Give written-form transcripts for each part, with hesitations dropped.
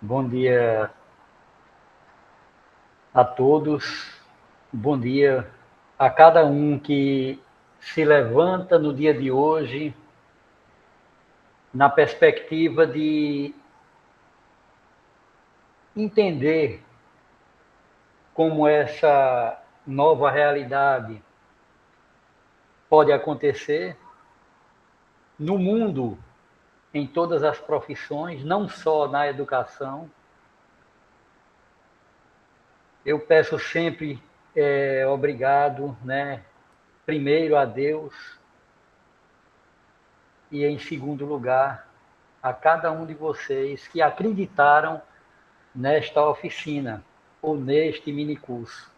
Bom dia a todos, bom dia a cada um que se levanta no dia de hoje na perspectiva de entender como essa nova realidade pode acontecer no mundo, em todas as profissões, não só na educação. Eu peço sempre obrigado, né? Primeiro a Deus e, em segundo lugar, a cada um de vocês que acreditaram nesta oficina ou neste minicurso.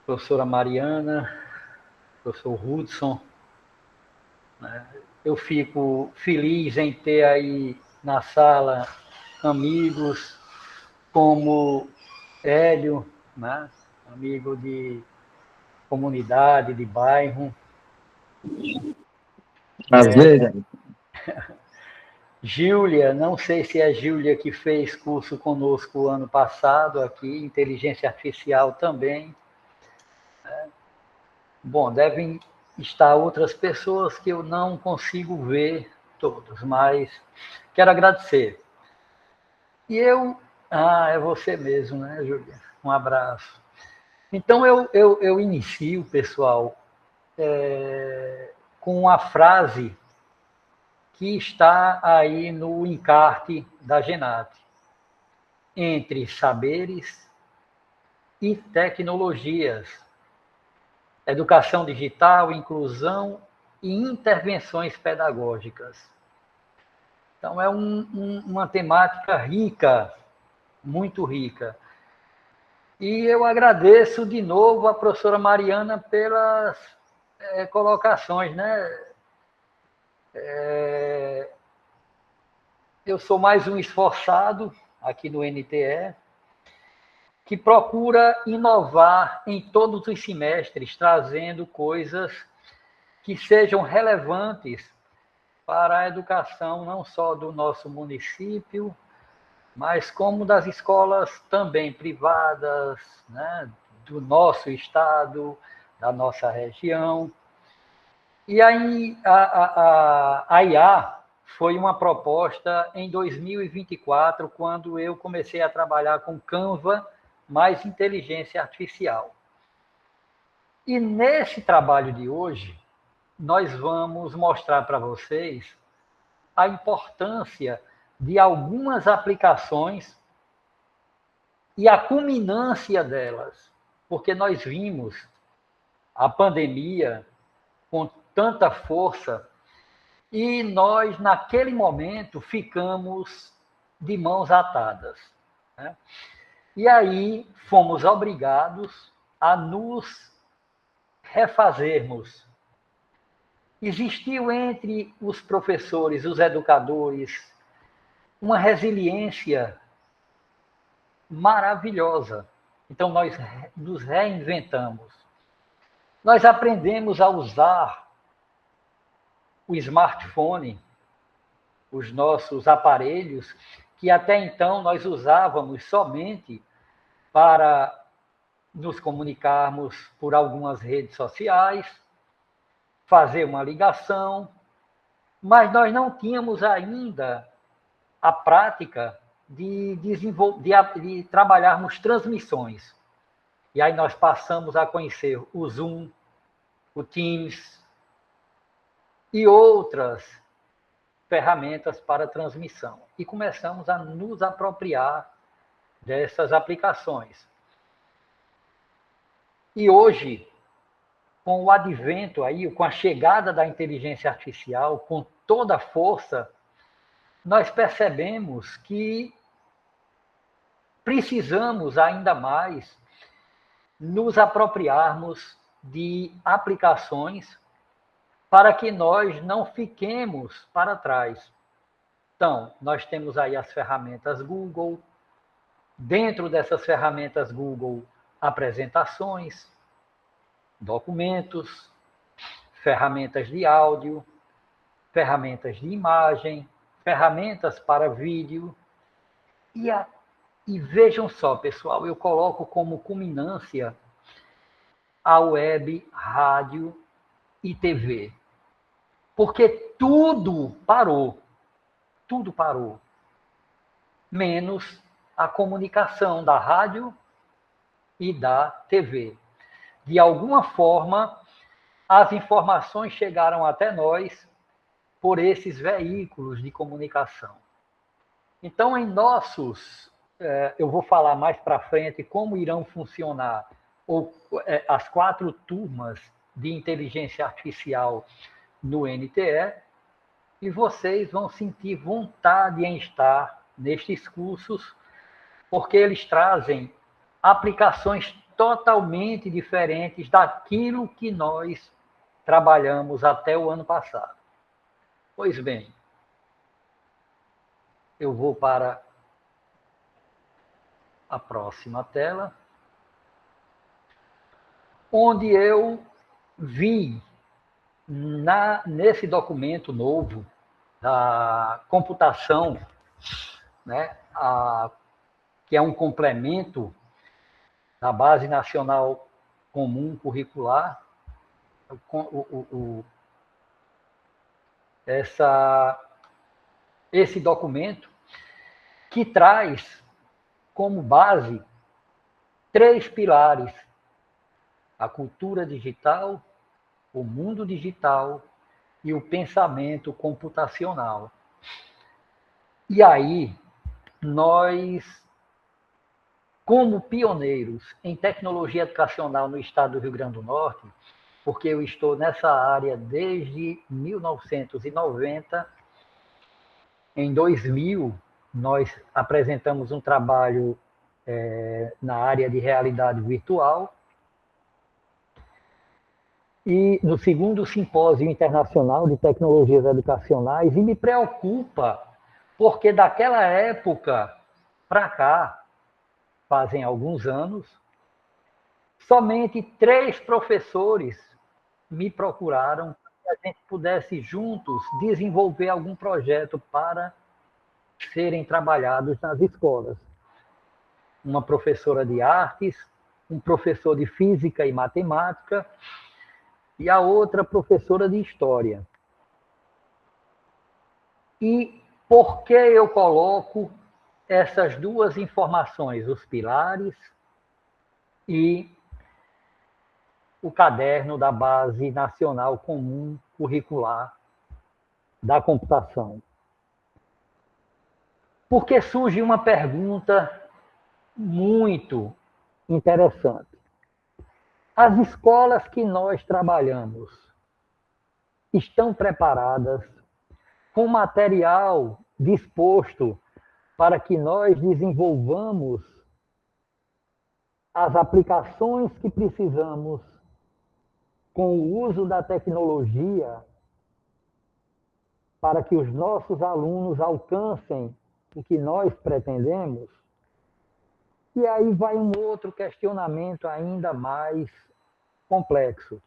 Professora Mariana, professor Hudson, né? Eu fico feliz em ter aí na sala amigos como Hélio, né? Amigo de comunidade, de bairro. Prazer. Gília, não sei se é Gília que fez curso conosco ano passado aqui, inteligência artificial também. Bom, devem estar outras pessoas que eu não consigo ver todos, mas quero agradecer. E eu. Ah, é você mesmo, né, Júlia? Um abraço. Então, eu inicio, pessoal, com a frase que está aí no encarte da Genat: entre saberes e tecnologias, educação digital, inclusão e intervenções pedagógicas. Então, é uma temática rica, muito rica. E eu agradeço de novo a professora Mariana pelas colocações, né? Eu sou mais um esforçado aqui no NTE, que procura inovar em todos os semestres, trazendo coisas que sejam relevantes para a educação não só do nosso município, mas como das escolas também privadas, né, do nosso estado, da nossa região. E aí a IA foi uma proposta em 2024, quando eu comecei a trabalhar com Canva mais inteligência artificial. E nesse trabalho de hoje, nós vamos mostrar para vocês a importância de algumas aplicações e a culminância delas, porque nós vimos a pandemia com tanta força e nós, naquele momento, ficamos de mãos atadas, né? E aí fomos obrigados a nos refazermos. Existiu entre os professores, os educadores, uma resiliência maravilhosa. Então, nós nos reinventamos. Nós aprendemos a usar o smartphone, os nossos aparelhos, que até então nós usávamos somente para nos comunicarmos por algumas redes sociais, fazer uma ligação, mas nós não tínhamos ainda a prática de trabalharmos transmissões. E aí nós passamos a conhecer o Zoom, o Teams e outras ferramentas para transmissão. E começamos a nos apropriar dessas aplicações. E hoje, com o advento aí, com a chegada da inteligência artificial, com toda a força, nós percebemos que precisamos ainda mais nos apropriarmos de aplicações para que nós não fiquemos para trás. Então, nós temos aí as ferramentas Google, dentro dessas ferramentas Google, apresentações, documentos, ferramentas de áudio, ferramentas de imagem, ferramentas para vídeo. E vejam só, pessoal, eu coloco como culminância a web, rádio e TV. Porque tudo parou, menos a comunicação da rádio e da TV. De alguma forma, as informações chegaram até nós por esses veículos de comunicação. Então, eu vou falar mais para frente como irão funcionar as 4 turmas de inteligência artificial no NTE, e vocês vão sentir vontade em estar nestes cursos, porque eles trazem aplicações totalmente diferentes daquilo que nós trabalhamos até o ano passado. Pois bem, eu vou para a próxima tela, onde eu vi nesse documento novo da computação, né, que é um complemento da Base Nacional Comum Curricular, esse documento que traz como base 3 pilares: a cultura digital, o mundo digital e o pensamento computacional. E aí, nós, como pioneiros em tecnologia educacional no estado do Rio Grande do Norte, porque eu estou nessa área desde 1990, em 2000, nós apresentamos um trabalho na área de realidade virtual, e no 2º Simpósio Internacional de Tecnologias Educacionais, e me preocupa, porque daquela época para cá, fazem alguns anos, somente 3 professores me procuraram para que a gente pudesse juntos desenvolver algum projeto para serem trabalhados nas escolas. Uma professora de artes, um professor de física e matemática, e a outra professora de história. E por que eu coloco essas 2 informações, os pilares e o caderno da Base Nacional Comum Curricular da Computação? Porque surge uma pergunta muito interessante. As escolas que nós trabalhamos estão preparadas com material disposto para que nós desenvolvamos as aplicações que precisamos com o uso da tecnologia para que os nossos alunos alcancem o que nós pretendemos? E aí vai um outro questionamento ainda mais complexo.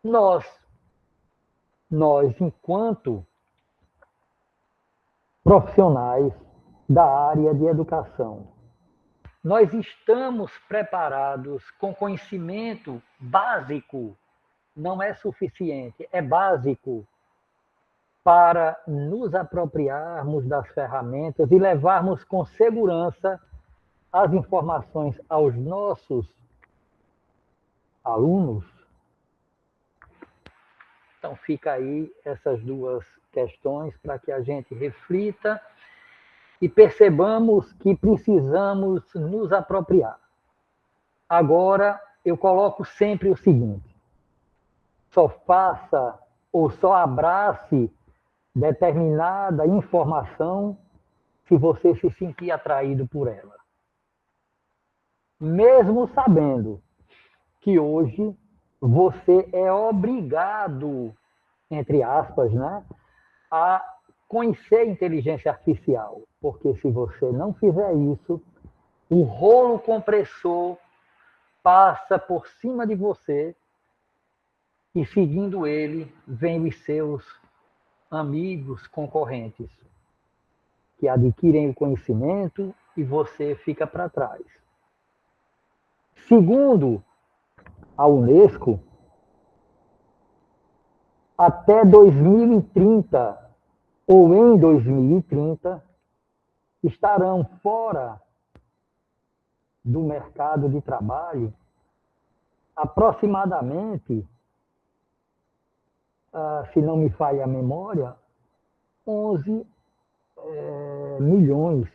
Nós, enquanto profissionais da área de educação, nós estamos preparados com conhecimento básico, não é suficiente, é básico, para nos apropriarmos das ferramentas e levarmos com segurança as informações aos nossos alunos? Então, fica aí essas 2 questões para que a gente reflita e percebamos que precisamos nos apropriar. Agora, eu coloco sempre o seguinte: só faça ou só abrace determinada informação se você se sentir atraído por ela. Mesmo sabendo que hoje você é obrigado, entre aspas, né, a conhecer inteligência artificial, porque se você não fizer isso, o rolo compressor passa por cima de você e, seguindo ele, vem os seus amigos concorrentes. que adquirem o conhecimento e você fica para trás. Segundo a Unesco, até 2030 ou em 2030 estarão fora do mercado de trabalho aproximadamente, se não me falha a memória, 11 milhões.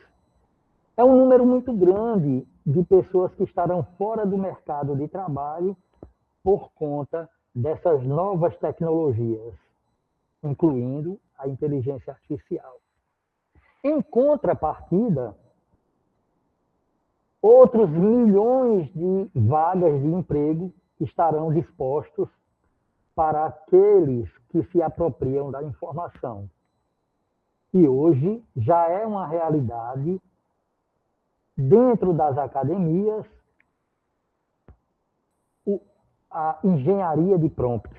É um número muito grande de pessoas que estarão fora do mercado de trabalho por conta dessas novas tecnologias, incluindo a inteligência artificial. Em contrapartida, outros milhões de vagas de emprego estarão dispostos para aqueles que se apropriam da informação. E hoje já é uma realidade dentro das academias a engenharia de prompt,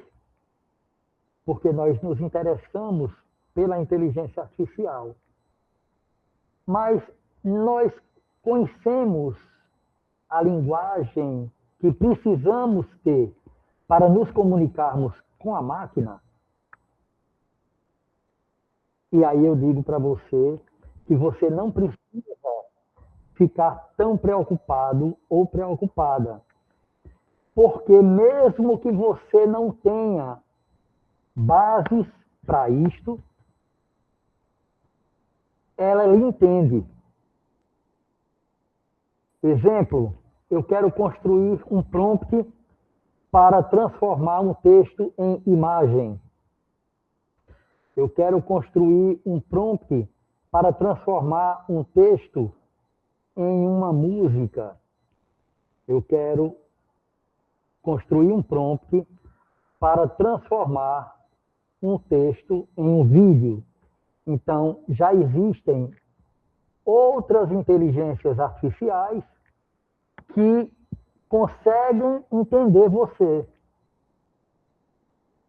porque nós nos interessamos pela inteligência artificial. Mas nós conhecemos a linguagem que precisamos ter para nos comunicarmos com a máquina. E aí eu digo para você que você não precisa ficar tão preocupado ou preocupada. Porque mesmo que você não tenha bases para isto, ela lhe entende. Exemplo, eu quero construir um prompt para transformar um texto em imagem. Eu quero construir um prompt para transformar um texto em uma música. Eu quero construir um prompt para transformar um texto em um vídeo. Então, já existem outras inteligências artificiais que conseguem entender você.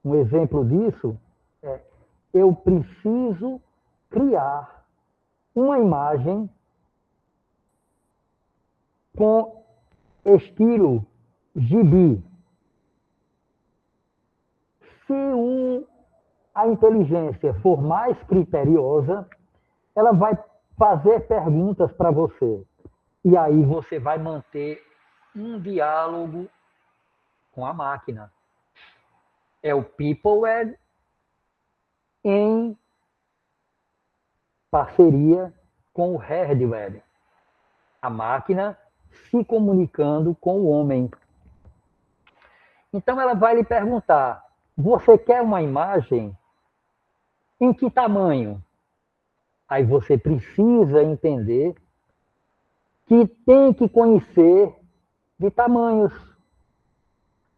Um exemplo disso é: eu preciso criar uma imagem com estilo gibi. Se a inteligência for mais criteriosa, ela vai fazer perguntas para você. E aí você vai manter um diálogo com a máquina. É o PeopleWare em parceria com o hardware. A máquina se comunicando com o homem. Então ela vai lhe perguntar: você quer uma imagem? Em que tamanho? Aí você precisa entender que tem que conhecer de tamanhos.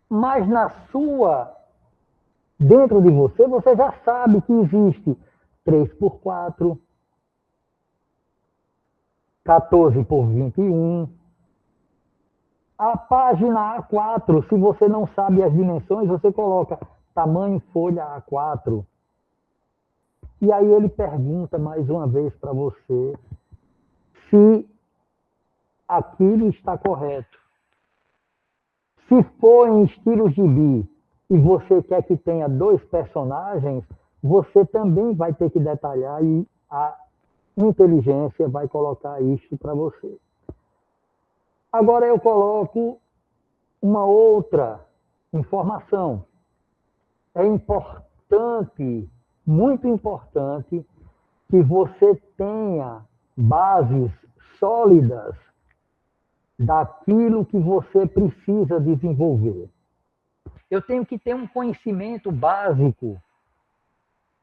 Mas dentro de você, você já sabe que existe 3x4, 14x21. A página A4, se você não sabe as dimensões, você coloca tamanho folha A4. E aí ele pergunta mais uma vez para você se aquilo está correto. Se for em estilo gibi e você quer que tenha 2 personagens, você também vai ter que detalhar e a inteligência vai colocar isso para você. Agora eu coloco uma outra informação. É importante, muito importante, que você tenha bases sólidas daquilo que você precisa desenvolver. Eu tenho que ter um conhecimento básico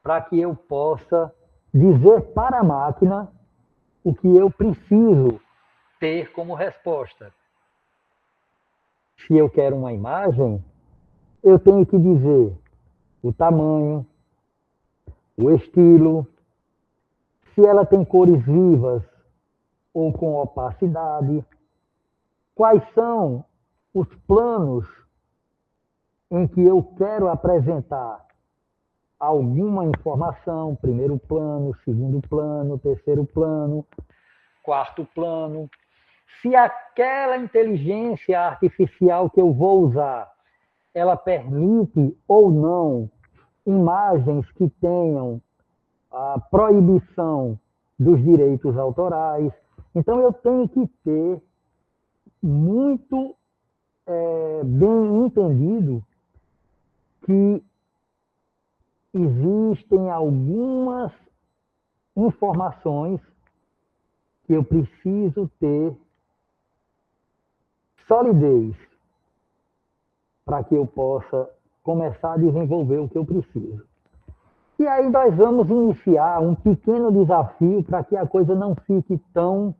para que eu possa dizer para a máquina o que eu preciso ter como resposta. Se eu quero uma imagem, eu tenho que dizer o tamanho, o estilo, se ela tem cores vivas ou com opacidade, quais são os planos em que eu quero apresentar alguma informação, primeiro plano, segundo plano, terceiro plano, quarto plano. Se aquela inteligência artificial que eu vou usar, ela permite ou não imagens que tenham a proibição dos direitos autorais. Então, eu tenho que ter muito bem entendido que existem algumas informações que eu preciso ter solidez para que eu possa começar a desenvolver o que eu preciso. E aí nós vamos iniciar um pequeno desafio para que a coisa não fique tão,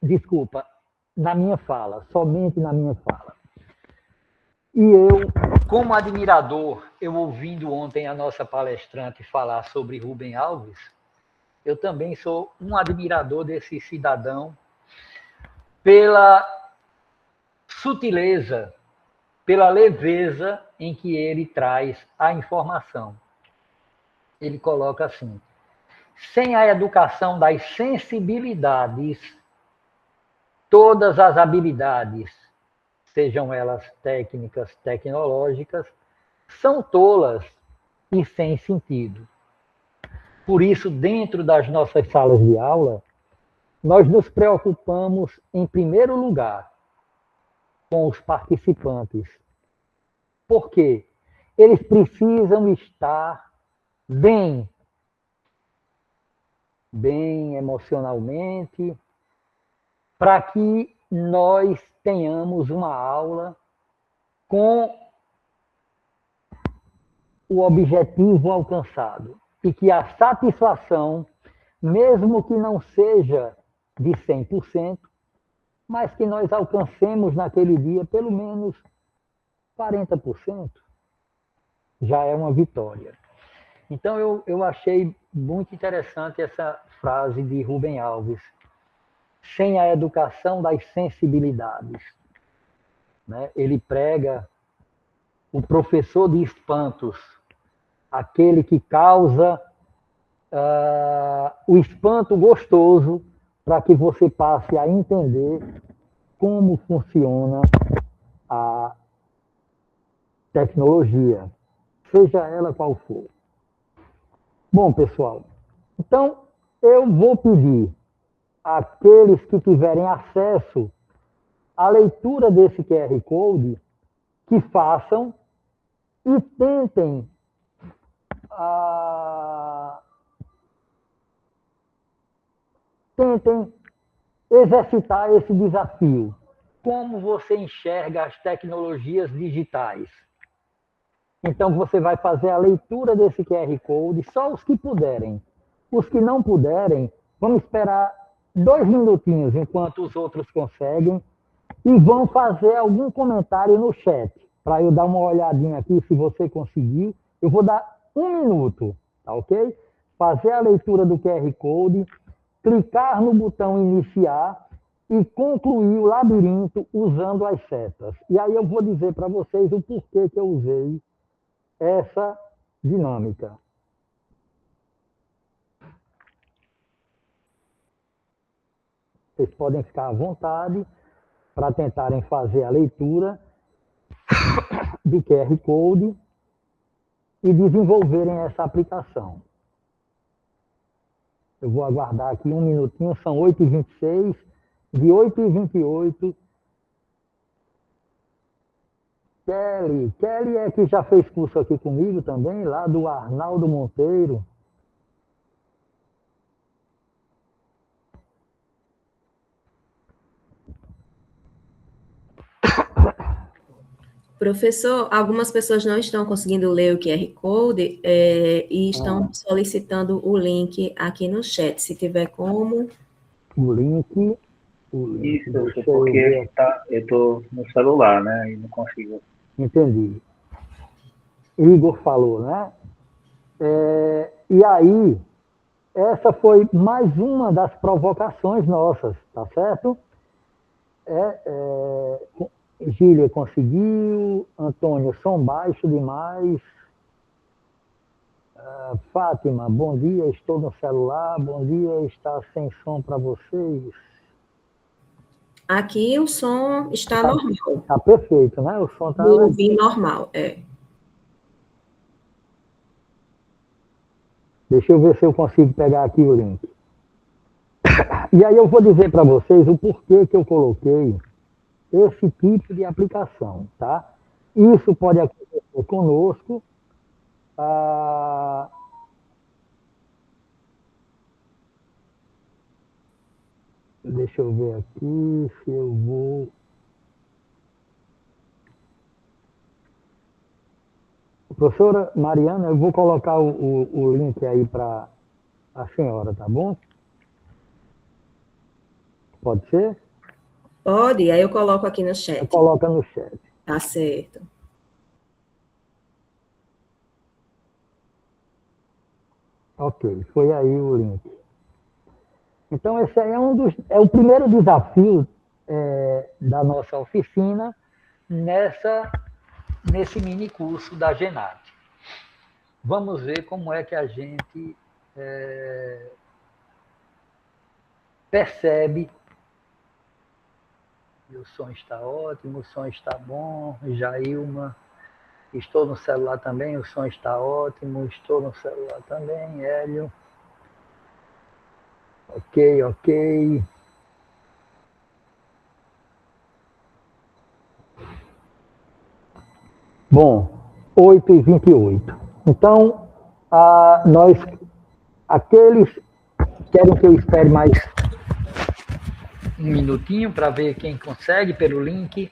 desculpa, na minha fala, somente na minha fala. E eu, como admirador, eu ouvindo ontem a nossa palestrante falar sobre Rubem Alves, eu também sou um admirador desse cidadão pela sutileza, pela leveza em que ele traz a informação. Ele coloca assim: sem a educação das sensibilidades, todas as habilidades, sejam elas técnicas, tecnológicas, são tolas e sem sentido. Por isso, dentro das nossas salas de aula, nós nos preocupamos, em primeiro lugar, com os participantes. Por quê? Eles precisam estar bem emocionalmente, para que nós tenhamos uma aula com o objetivo alcançado. E que a satisfação, mesmo que não seja de 100%, mas que nós alcancemos naquele dia pelo menos 40%, já é uma vitória. Então, eu achei muito interessante essa frase de Rubem Alves: sem a educação das sensibilidades. Né? Ele prega o professor de espantos, aquele que causa o espanto gostoso para que você passe a entender como funciona a tecnologia, seja ela qual for. Bom, pessoal, então eu vou pedir àqueles que tiverem acesso à leitura desse QR Code que façam e tentem exercitar esse desafio. Como você enxerga as tecnologias digitais? Então, você vai fazer a leitura desse QR Code, só os que puderem. Os que não puderem, vamos esperar 2 minutinhos enquanto os outros conseguem e vão fazer algum comentário no chat, para eu dar uma olhadinha aqui se você conseguiu. Eu vou dar 1 minuto, tá ok? Fazer a leitura do QR Code, clicar no botão iniciar e concluir o labirinto usando as setas. E aí eu vou dizer para vocês o porquê que eu usei essa dinâmica. Vocês podem ficar à vontade para tentarem fazer a leitura do QR Code e desenvolverem essa aplicação. Eu vou aguardar aqui 1 minutinho, são 8h26, de 8h28. Kelly é que já fez curso aqui comigo também, lá do Arnaldo Monteiro. Professor, algumas pessoas não estão conseguindo ler o QR Code e estão solicitando o link aqui no chat, se tiver como. O link. Isso, porque eu estou no celular, né? E não consigo. Entendi. Igor falou, né? E aí, essa foi mais uma das provocações nossas, tá certo? Gília conseguiu. Antônio, som baixo demais. Fátima, bom dia, estou no celular. Bom dia, está sem som para vocês. Aqui o som está normal. Está perfeito, né? O som está Ouvir normal, é. Deixa eu ver se eu consigo pegar aqui o link. E aí eu vou dizer para vocês o porquê que eu coloquei esse tipo de aplicação, tá? Isso pode acontecer conosco. Deixa eu ver aqui se eu vou... Professora Mariana, eu vou colocar o link aí para a senhora, tá bom? Pode ser? Pode, aí eu coloco aqui no chat. Coloca no chat. Tá certo. Ok, foi aí o link. Então, esse aí é o primeiro desafio da nossa oficina nesse mini curso da GENAT. Vamos ver como é que a gente percebe. O som está ótimo, o som está bom. Jailma, estou no celular também, o som está ótimo, estou no celular também. Hélio. Ok, ok. Bom, 8h28. Então, aqueles querem que eu espere mais um minutinho para ver quem consegue pelo link.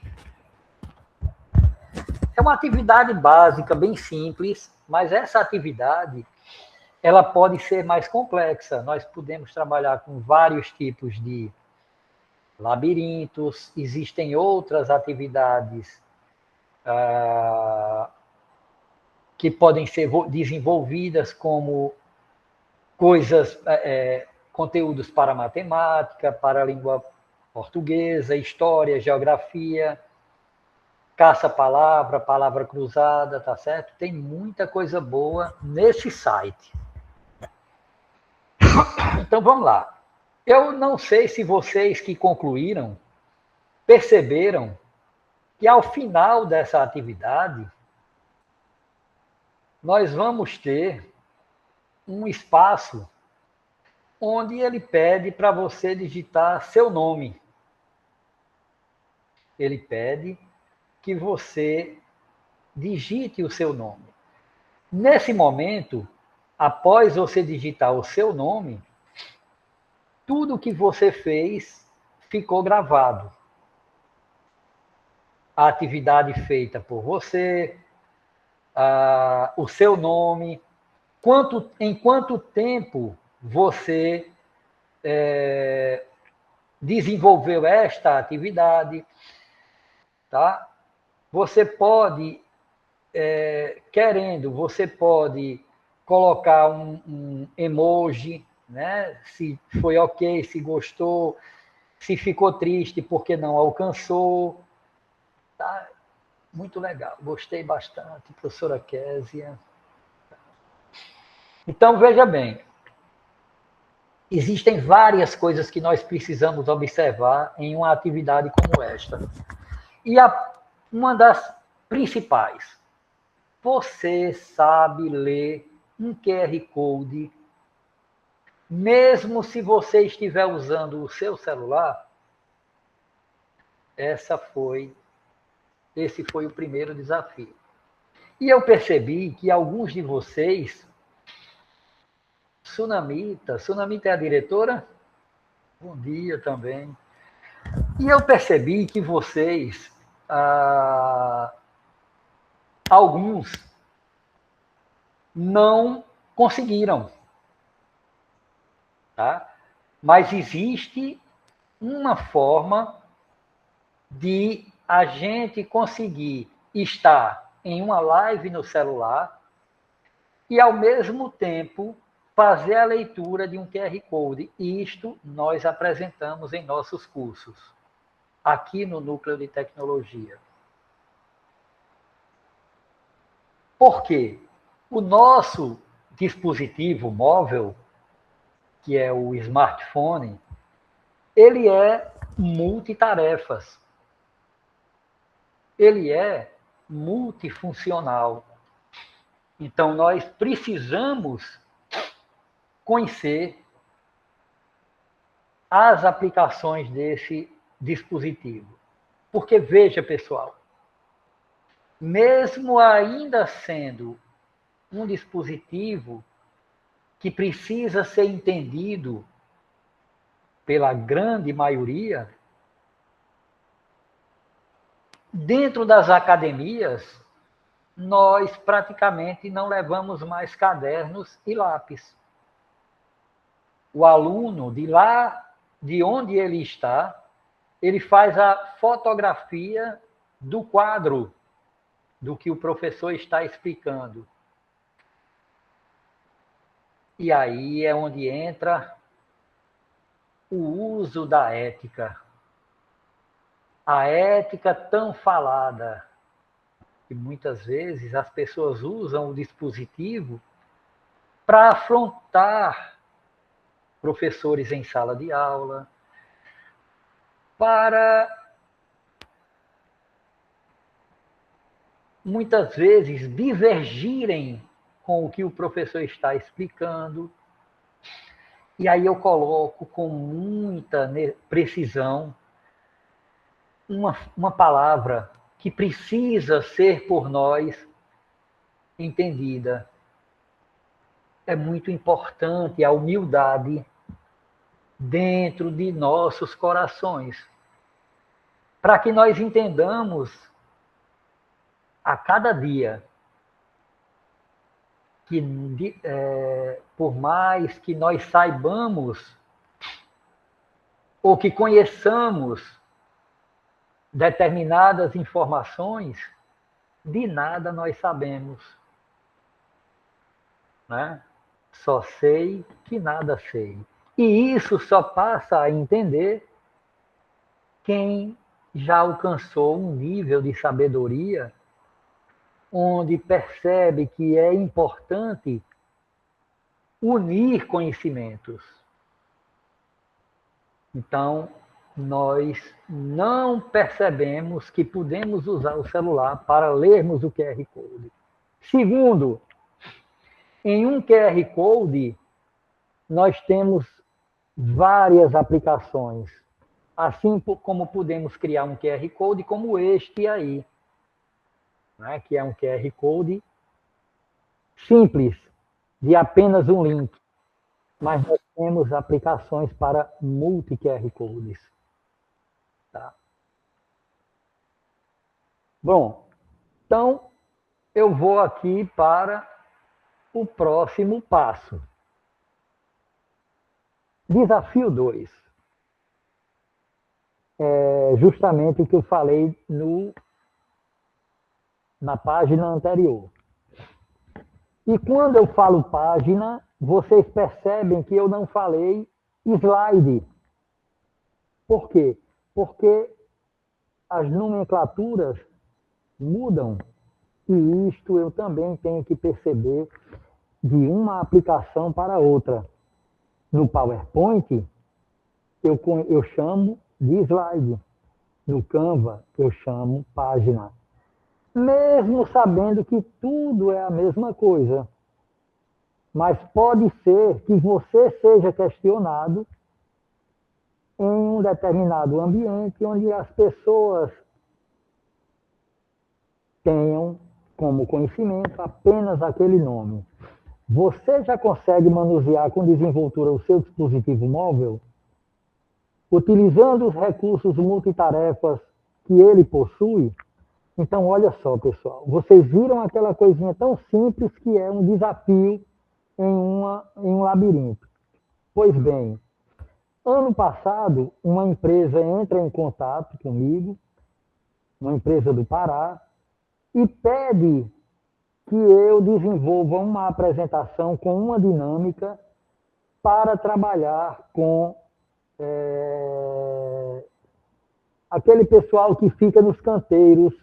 É uma atividade básica, bem simples, mas essa atividade ela pode ser mais complexa. Nós podemos trabalhar com vários tipos de labirintos, existem outras atividades que podem ser desenvolvidas como coisas, conteúdos para matemática, para a língua portuguesa, história, geografia, caça-palavra, palavra cruzada, tá certo? Tem muita coisa boa nesse site. Então vamos lá. Eu não sei se vocês que concluíram perceberam que ao final dessa atividade nós vamos ter um espaço onde ele pede para você digitar seu nome. Ele pede que você digite o seu nome. Nesse momento, após você digitar o seu nome, tudo que você fez ficou gravado. A atividade feita por você, o seu nome, em quanto tempo você desenvolveu esta atividade, tá? Você pode, querendo, você pode colocar um emoji, né? Se foi ok, se gostou, se ficou triste porque não alcançou. Tá? Muito legal, gostei bastante, professora Késia. Então, veja bem, existem várias coisas que nós precisamos observar em uma atividade como esta. E uma das principais, você sabe ler um QR Code, mesmo se você estiver usando o seu celular? Esse foi o primeiro desafio. E eu percebi que alguns de vocês, Sunamita é a diretora? Bom dia também. E eu percebi que vocês, alguns, não conseguiram. Tá? Mas existe uma forma de a gente conseguir estar em uma live no celular e, ao mesmo tempo, fazer a leitura de um QR Code. Isto nós apresentamos em nossos cursos. aqui no Núcleo de Tecnologia. Por quê? O nosso dispositivo móvel, que é o smartphone, ele é multitarefas. Ele é multifuncional. Então, nós precisamos conhecer as aplicações desse dispositivo. Porque, veja, pessoal, mesmo ainda sendo um dispositivo que precisa ser entendido pela grande maioria, dentro das academias, nós praticamente não levamos mais cadernos e lápis. O aluno, de lá de onde ele está, ele faz a fotografia do quadro do que o professor está explicando. E aí é onde entra o uso da ética. A ética tão falada, que muitas vezes as pessoas usam o dispositivo para afrontar professores em sala de aula, para muitas vezes divergirem com o que o professor está explicando. E aí eu coloco com muita precisão uma palavra que precisa ser por nós entendida. É muito importante a humildade dentro de nossos corações, para que nós entendamos a cada dia que, por mais que nós saibamos ou que conheçamos determinadas informações, de nada nós sabemos, né? Só sei que nada sei. E isso só passa a entender quem já alcançou um nível de sabedoria onde percebe que é importante unir conhecimentos. Então, nós não percebemos que podemos usar o celular para lermos o QR Code. Segundo, em um QR Code, nós temos várias aplicações. Assim como podemos criar um QR Code como este aí, né, que é um QR Code simples, de apenas um link. Mas nós temos aplicações para multi-QR Codes. Tá? Bom, então eu vou aqui para o próximo passo. Desafio 2. É justamente o que eu falei na página anterior. E quando eu falo página, vocês percebem que eu não falei slide. Por quê? Porque as nomenclaturas mudam. E isto eu também tenho que perceber de uma aplicação para outra. No PowerPoint, eu chamo de slide. No Canva, eu chamo página. Mesmo sabendo que tudo é a mesma coisa. Mas pode ser que você seja questionado em um determinado ambiente onde as pessoas tenham como conhecimento apenas aquele nome. Você já consegue manusear com desenvoltura o seu dispositivo móvel, utilizando os recursos multitarefas que ele possui? Então, olha só, pessoal, vocês viram aquela coisinha tão simples que é um desafio em um labirinto. Pois bem, ano passado, uma empresa entra em contato comigo, uma empresa do Pará, e pede que eu desenvolva uma apresentação com uma dinâmica para trabalhar com aquele pessoal que fica nos canteiros,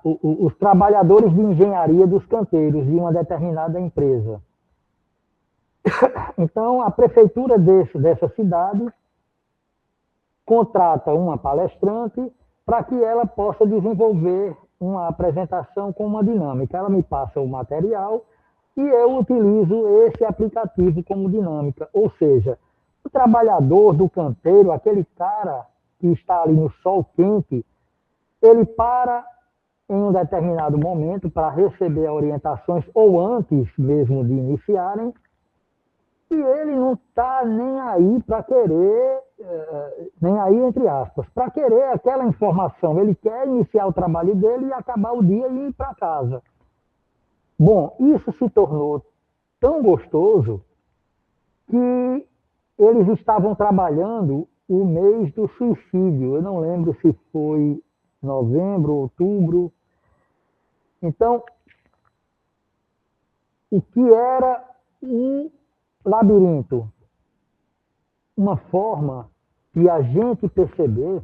os trabalhadores de engenharia dos canteiros de uma determinada empresa. Então, a prefeitura dessa cidade contrata uma palestrante para que ela possa desenvolver uma apresentação com uma dinâmica. Ela me passa o material e eu utilizo esse aplicativo como dinâmica. Ou seja, o trabalhador do canteiro, aquele cara que está ali no sol quente, ele para em um determinado momento para receber orientações ou antes mesmo de iniciarem, e ele não está nem aí para querer, nem aí entre aspas, para querer aquela informação. Ele quer iniciar o trabalho dele e acabar o dia e ir para casa. Bom, isso se tornou tão gostoso que eles estavam trabalhando o mês do suicídio. Eu não lembro se foi novembro, outubro. Então, o que era um labirinto? Uma forma de a gente perceber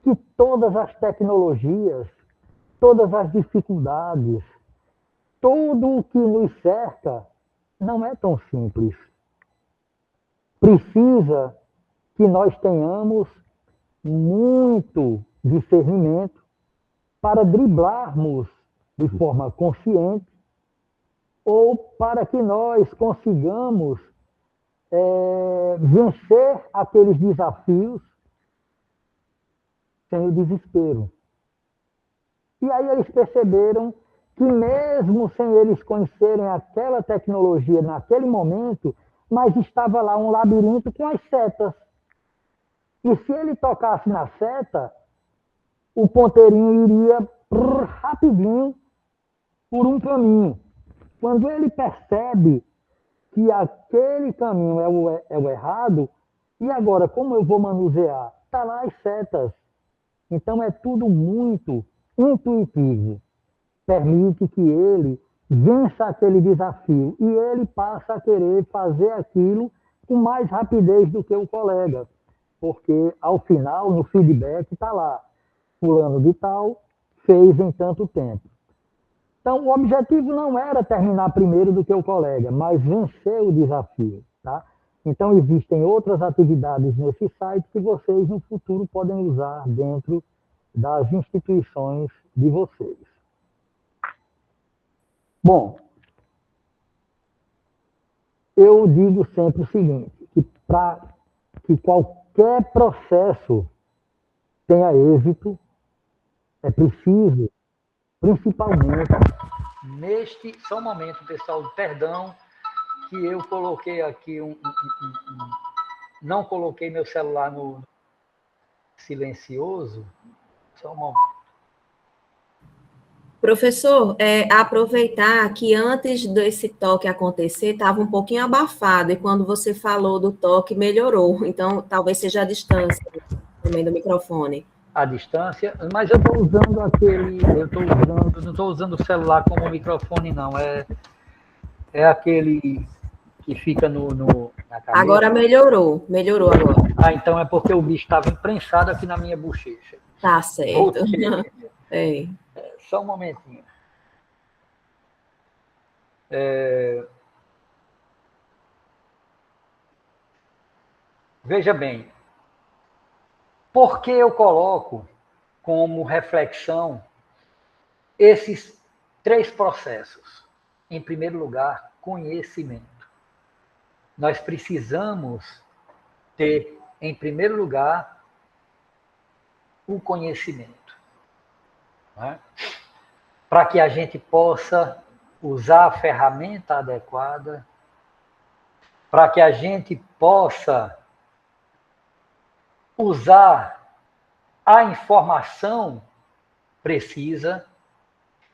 que todas as tecnologias, todas as dificuldades, tudo o que nos cerca não é tão simples. Precisa que nós tenhamos muito discernimento para driblarmos de forma consciente ou para que nós consigamos vencer aqueles desafios sem o desespero. E aí eles perceberam que mesmo sem eles conhecerem aquela tecnologia naquele momento, mas estava lá um labirinto com as setas. E se ele tocasse na seta, o ponteirinho iria rapidinho por um caminho. Quando ele percebe que aquele caminho é o errado, e agora, como eu vou manusear? Está lá as setas. Então, é tudo muito intuitivo. Permite que ele vença aquele desafio e ele passa a querer fazer aquilo com mais rapidez do que o colega. Porque, ao final, no feedback, está lá. Fulano de tal fez em tanto tempo. Então, o objetivo não era terminar primeiro do que o colega, mas vencer o desafio. Tá? Então, existem outras atividades nesse site que vocês, no futuro, podem usar dentro das instituições de vocês. Bom, eu digo sempre o seguinte, que para que qualquer processo tenha êxito, é preciso, principalmente... Só um momento, pessoal, perdão, que eu coloquei aqui não coloquei meu celular no silencioso. Só um momento. Professor, aproveitar que antes desse toque acontecer, estava um pouquinho abafado, e quando você falou do toque, melhorou. Então, talvez seja a distância também do microfone. A distância, mas eu estou usando não estou usando o celular como microfone, não. É aquele que fica na cabeça. Agora melhorou agora. Ah, então é porque o bicho estava imprensado aqui na minha bochecha. Tá certo. Só um momentinho. Veja bem, por que eu coloco como reflexão esses 3 processos? Em primeiro lugar, conhecimento. Nós precisamos ter, em primeiro lugar, o conhecimento, né? Para que a gente possa usar a ferramenta adequada, para que a gente possa usar a informação precisa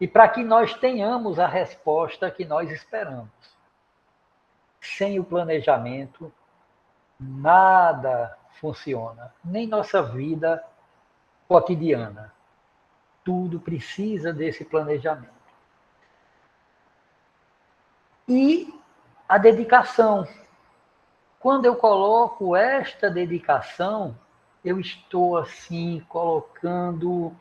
e para que nós tenhamos a resposta que nós esperamos. Sem o planejamento, nada funciona, nem nossa vida cotidiana. Tudo precisa desse planejamento. E a dedicação. Quando eu coloco esta dedicação, eu estou assim colocando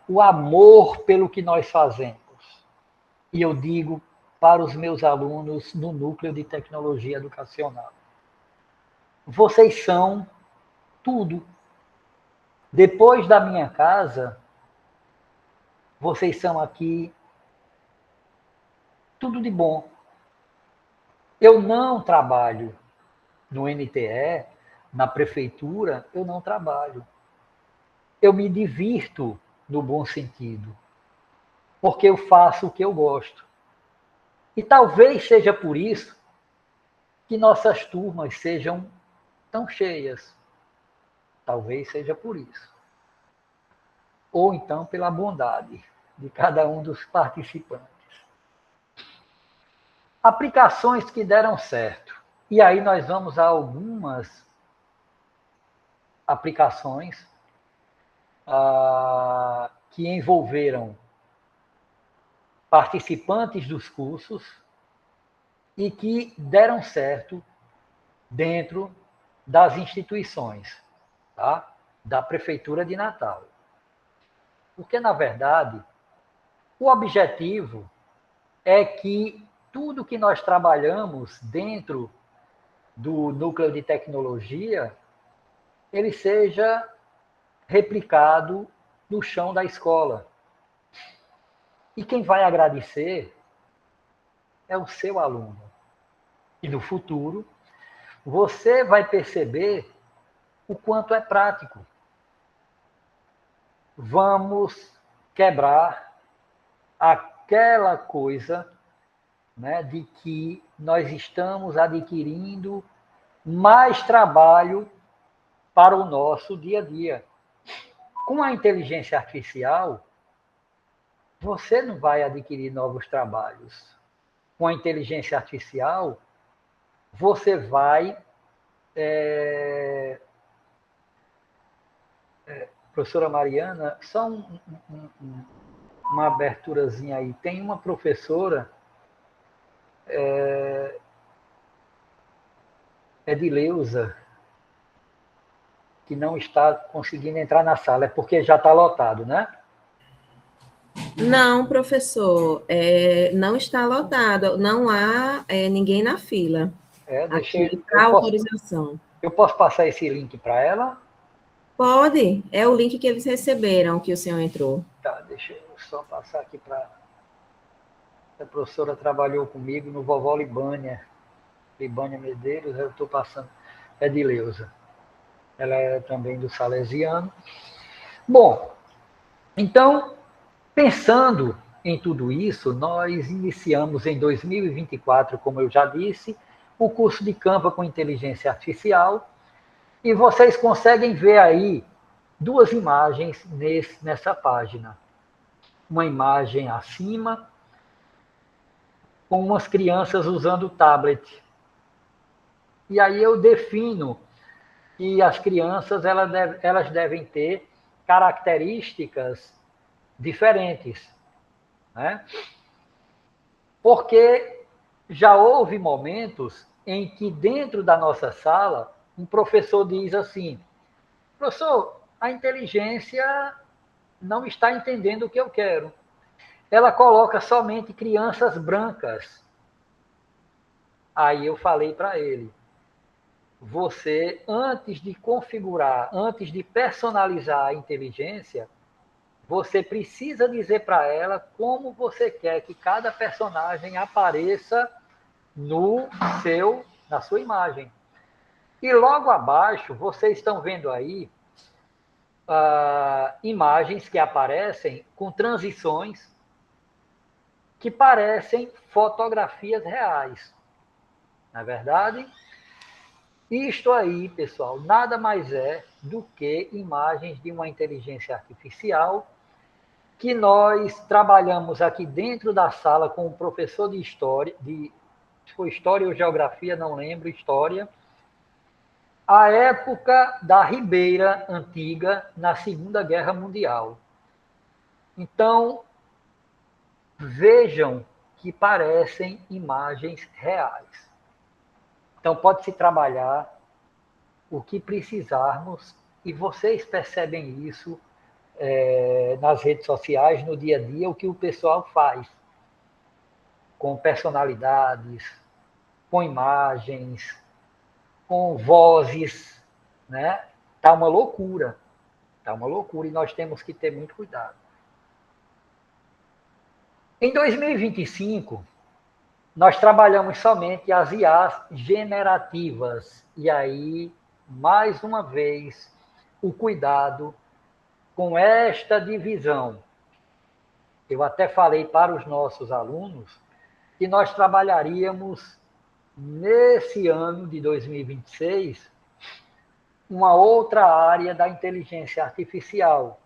o amor pelo que nós fazemos. E eu digo para os meus alunos no Núcleo de Tecnologia Educacional: vocês são tudo. Depois da minha casa, vocês são aqui tudo de bom. Eu não trabalho no NTE, na prefeitura, eu não trabalho. Eu me divirto no bom sentido, porque eu faço o que eu gosto. E talvez seja por isso que nossas turmas sejam tão cheias. Talvez seja por isso. Ou então pela bondade de cada um dos participantes. Aplicações que deram certo. E aí nós vamos a algumas aplicações que envolveram participantes dos cursos e que deram certo dentro das instituições, tá? Da Prefeitura de Natal. Porque, na verdade, o objetivo é que tudo que nós trabalhamos dentro do núcleo de tecnologia, ele seja replicado no chão da escola. E quem vai agradecer é o seu aluno. E no futuro, você vai perceber o quanto é prático. Vamos quebrar aquela coisa, né, de que nós estamos adquirindo mais trabalho para o nosso dia a dia. Com a inteligência artificial, você não vai adquirir novos trabalhos. Com a inteligência artificial, você vai... Professora Mariana, só uma aberturazinha aí. Tem uma professora, Edileuza, que não está conseguindo entrar na sala. É porque já está lotado, né? Não, professor, não está lotado, não há ninguém na fila aqui para autorização. Eu posso passar esse link para ela? Pode, é o link que eles receberam, que o senhor entrou. Tá, deixa eu só passar aqui para... A professora trabalhou comigo no Vovó Libânia Medeiros, eu estou passando, é de Leusa. Ela é também do Salesiano. Bom, então, pensando em tudo isso, nós iniciamos em 2024, como eu já disse, o curso de Canva com inteligência artificial, e vocês conseguem ver aí duas imagens nessa página. Uma imagem acima, com umas crianças usando o tablet. E aí eu defino que as crianças elas devem ter características diferentes, né? Porque já houve momentos em que dentro da nossa sala um professor diz assim: professor, a inteligência não está entendendo o que eu quero. Ela coloca somente crianças brancas. Aí eu falei para ele: você, antes de configurar, antes de personalizar a inteligência, você precisa dizer para ela como você quer que cada personagem apareça na sua imagem. E logo abaixo, vocês estão vendo aí imagens que aparecem com transições que parecem fotografias reais. Na verdade, isto aí, pessoal, nada mais é do que imagens de uma inteligência artificial que nós trabalhamos aqui dentro da sala com o professor de história, foi história ou geografia, não lembro, história, a época da Ribeira Antiga na Segunda Guerra Mundial. Então, vejam que parecem imagens reais. Então, pode-se trabalhar o que precisarmos, e vocês percebem isso nas redes sociais, no dia a dia, o que o pessoal faz, com personalidades, com imagens, com vozes, né? Tá uma loucura e nós temos que ter muito cuidado. Em 2025, nós trabalhamos somente as IAs generativas. E aí, mais uma vez, o cuidado com esta divisão. Eu até falei para os nossos alunos que nós trabalharíamos nesse ano de 2026 uma outra área da inteligência artificial,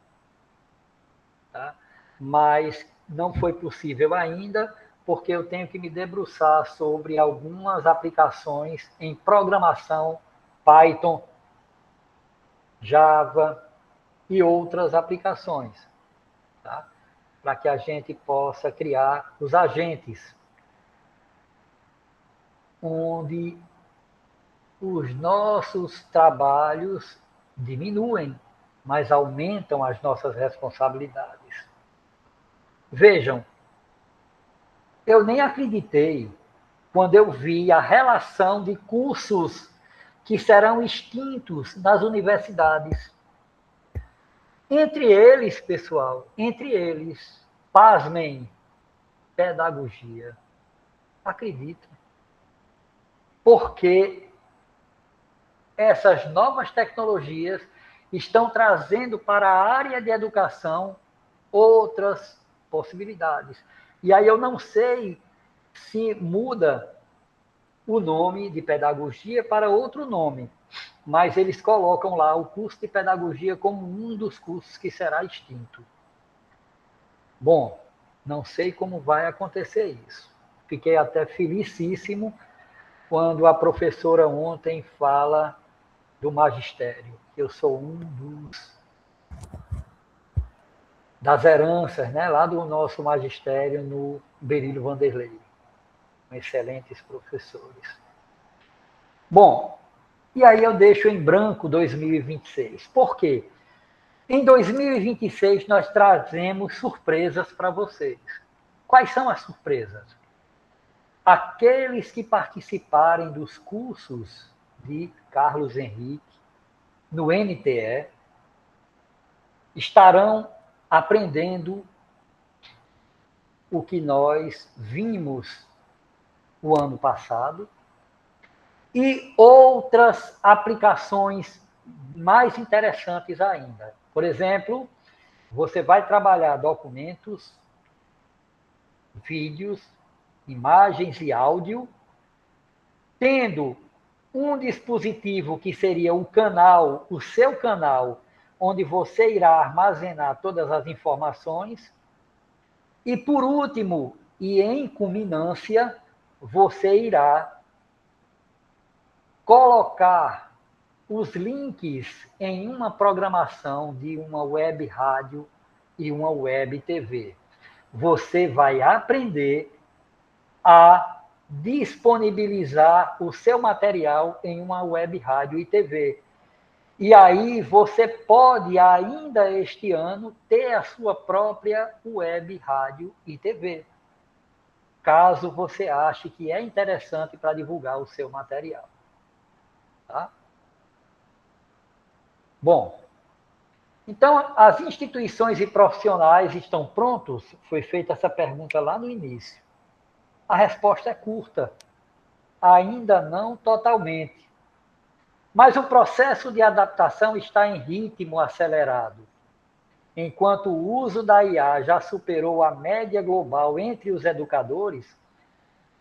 tá? Mas não foi possível ainda, porque eu tenho que me debruçar sobre algumas aplicações em programação, Python, Java e outras aplicações, tá? Para que a gente possa criar os agentes, onde os nossos trabalhos diminuem, mas aumentam as nossas responsabilidades. Vejam, eu nem acreditei quando eu vi a relação de cursos que serão extintos nas universidades. Entre eles, pessoal, pasmem, pedagogia. Acredito. Porque essas novas tecnologias estão trazendo para a área de educação outras possibilidades. E aí eu não sei se muda o nome de pedagogia para outro nome, mas eles colocam lá o curso de pedagogia como um dos cursos que será extinto. Bom, não sei como vai acontecer isso. Fiquei até felicíssimo quando a professora ontem fala do magistério. Eu sou das heranças, né, lá do nosso magistério no Berílio Vanderlei. Excelentes professores. Bom, e aí eu deixo em branco 2026. Por quê? Em 2026 nós trazemos surpresas para vocês. Quais são as surpresas? Aqueles que participarem dos cursos de Carlos Henrique no NTE estarão aprendendo o que nós vimos o ano passado e outras aplicações mais interessantes ainda. Por exemplo, você vai trabalhar documentos, vídeos, imagens e áudio, tendo um dispositivo que seria o canal, o seu canal, onde você irá armazenar todas as informações. E, por último, e em culminância, você irá colocar os links em uma programação de uma web rádio e uma web TV. Você vai aprender a disponibilizar o seu material em uma web rádio e TV. E aí você pode, ainda este ano, ter a sua própria web rádio e TV, caso você ache que é interessante para divulgar o seu material. Tá? Bom, então as instituições e profissionais estão prontos? Foi feita essa pergunta lá no início. A resposta é curta. Ainda não totalmente. Mas o processo de adaptação está em ritmo acelerado. Enquanto o uso da IA já superou a média global entre os educadores,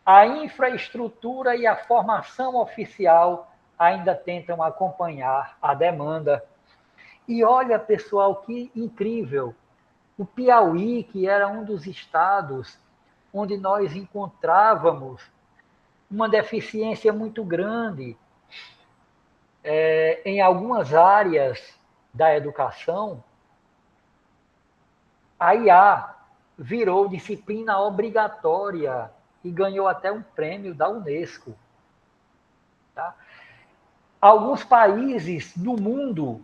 a infraestrutura e a formação oficial ainda tentam acompanhar a demanda. E olha, pessoal, que incrível! O Piauí, que era um dos estados onde nós encontrávamos uma deficiência muito grande em algumas áreas da educação, a IA virou disciplina obrigatória e ganhou até um prêmio da Unesco. Tá? alguns países no mundo,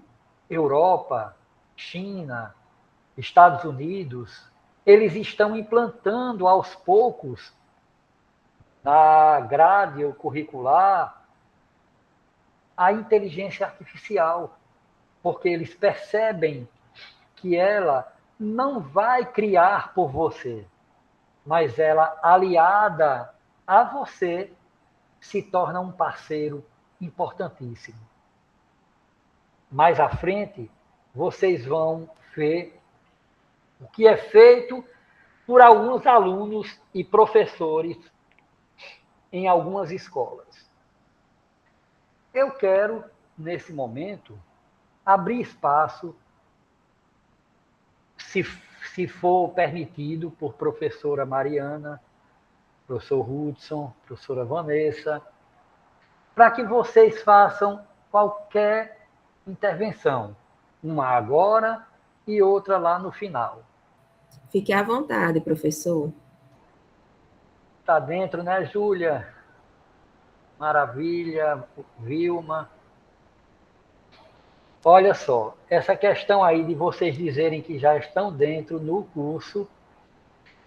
Europa, China, Estados Unidos, eles estão implantando aos poucos na grade curricular a inteligência artificial, porque eles percebem que ela não vai criar por você, mas ela, aliada a você, se torna um parceiro importantíssimo. Mais à frente, vocês vão ver o que é feito por alguns alunos e professores em algumas escolas. Eu quero, nesse momento, abrir espaço, se for permitido, por professora Mariana, professor Hudson, professora Vanessa, para que vocês façam qualquer intervenção, uma agora e outra lá no final. Fique à vontade, professor. Está dentro, né, Júlia? Maravilha, Vilma. Olha só, essa questão aí de vocês dizerem que já estão dentro no curso,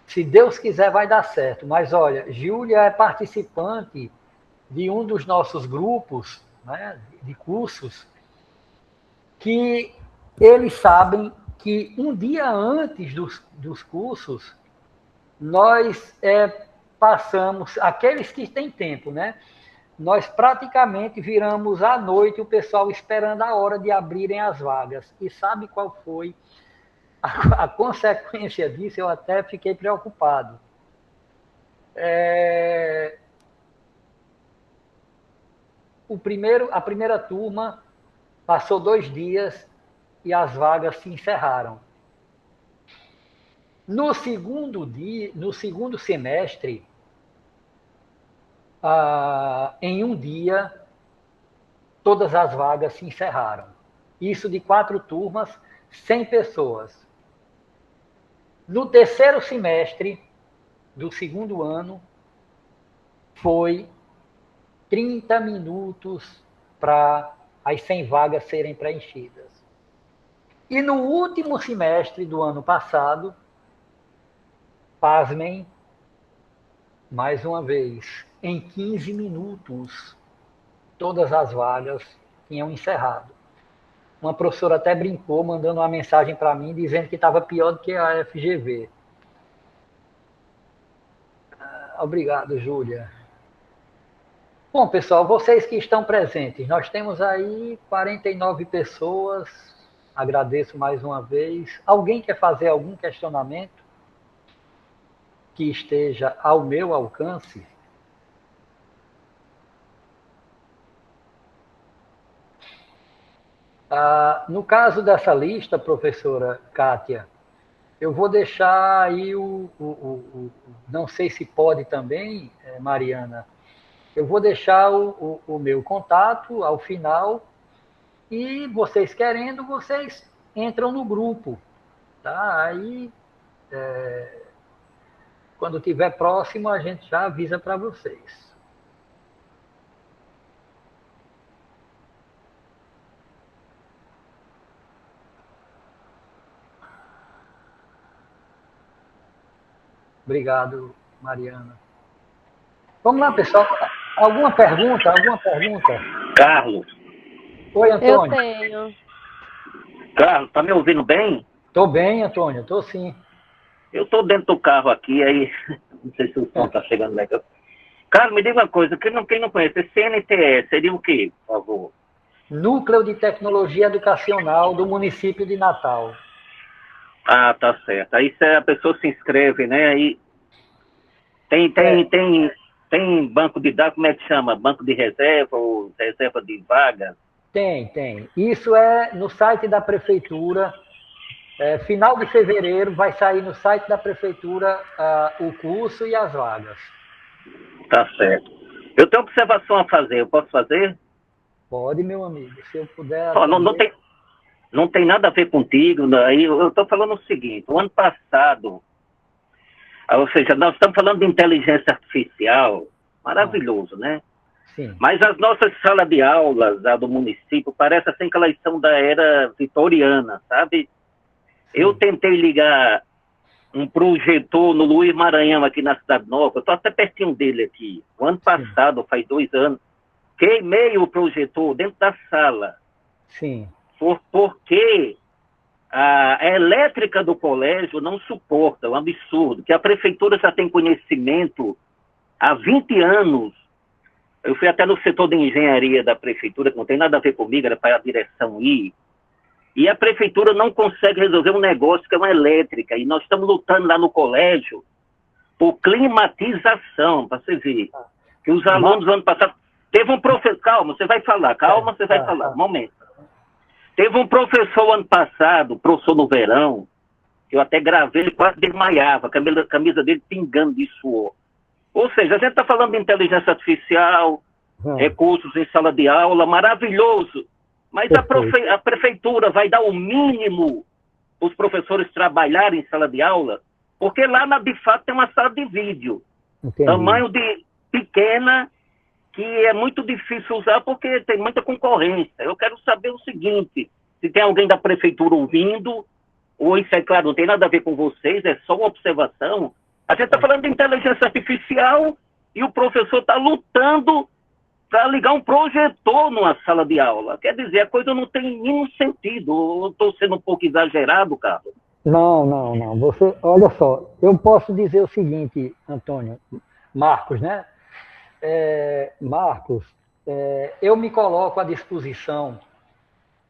se Deus quiser vai dar certo. Mas olha, Júlia é participante de um dos nossos grupos, né, de cursos, que eles sabem que um dia antes dos cursos, nós passamos, aqueles que têm tempo, né? Nós praticamente viramos à noite o pessoal esperando a hora de abrirem as vagas. E sabe qual foi a consequência disso? Eu até fiquei preocupado. A primeira turma passou 2 dias e as vagas se encerraram. No segundo semestre, em um dia, todas as vagas se encerraram. Isso de 4 turmas, 100 pessoas. No terceiro semestre do segundo ano, foi 30 minutos para as 100 vagas serem preenchidas. E no último semestre do ano passado, pasmem, mais uma vez, em 15 minutos, todas as vagas tinham encerrado. Uma professora até brincou, mandando uma mensagem para mim, dizendo que estava pior do que a FGV. Obrigado, Júlia. Bom, pessoal, vocês que estão presentes, nós temos aí 49 pessoas, agradeço mais uma vez. Alguém quer fazer algum questionamento que esteja ao meu alcance? No caso dessa lista, professora Kátia, eu vou deixar aí não sei se pode também, Mariana, eu vou deixar o meu contato ao final e vocês querendo, vocês entram no grupo, tá? Aí, quando estiver próximo, a gente já avisa para vocês. Obrigado, Mariana. Vamos lá, pessoal. Alguma pergunta? Carlos. Oi, Antônio. Eu tenho. Carlos, tá me ouvindo bem? Estou bem, Antônio, estou sim. Eu estou dentro do carro aqui, aí não sei se o som está chegando legal. Carlos, me diga uma coisa, quem não conhece, esse CNTE seria o quê, por favor? Núcleo de Tecnologia Educacional do município de Natal. Ah, tá certo. Aí a pessoa se inscreve, né? Aí tem banco de dados, como é que chama? Banco de reserva ou reserva de vaga? Tem. Isso é no site da prefeitura. Final de fevereiro vai sair no site da prefeitura o curso e as vagas. Tá certo. Eu tenho observação a fazer, eu posso fazer? Pode, meu amigo, se eu puder... Não tem nada a ver contigo, aí eu estou falando o seguinte, o ano passado, ou seja, nós estamos falando de inteligência artificial, maravilhoso, né? Sim. Mas as nossas salas de aulas, a do município, parece assim que elas são da era vitoriana, sabe? Eu tentei ligar um projetor no Luiz Maranhão, aqui na Cidade Nova, eu estou até pertinho dele aqui. O ano passado, faz 2 anos, queimei o projetor dentro da sala. Sim. Porque a elétrica do colégio não suporta, é um absurdo, que a prefeitura já tem conhecimento há 20 anos. Eu fui até no setor de engenharia da prefeitura, que não tem nada a ver comigo, era para a direção ir, e a prefeitura não consegue resolver um negócio que é uma elétrica, e nós estamos lutando lá no colégio por climatização, para você ver, que os alunos, ano passado, teve um professor, calma, você vai falar, um momento. Teve um professor ano passado, professor no verão, que eu até gravei, ele quase desmaiava, a camisa dele pingando de suor. Ou seja, a gente está falando de inteligência artificial, recursos em sala de aula, maravilhoso, mas a prefeitura vai dar o mínimo para os professores trabalharem em sala de aula, porque lá, de fato, tem uma sala de vídeo, tamanho de pequena, que é muito difícil usar porque tem muita concorrência. Eu quero saber o seguinte, se tem alguém da prefeitura ouvindo, ou isso é claro, não tem nada a ver com vocês, é só uma observação. A gente está falando de inteligência artificial e o professor está lutando para ligar um projetor numa sala de aula. Quer dizer, a coisa não tem nenhum sentido. Eu estou sendo um pouco exagerado, Carlos. Não. Você, olha só, eu posso dizer o seguinte, Antônio, Marcos, né? Marcos, eu me coloco à disposição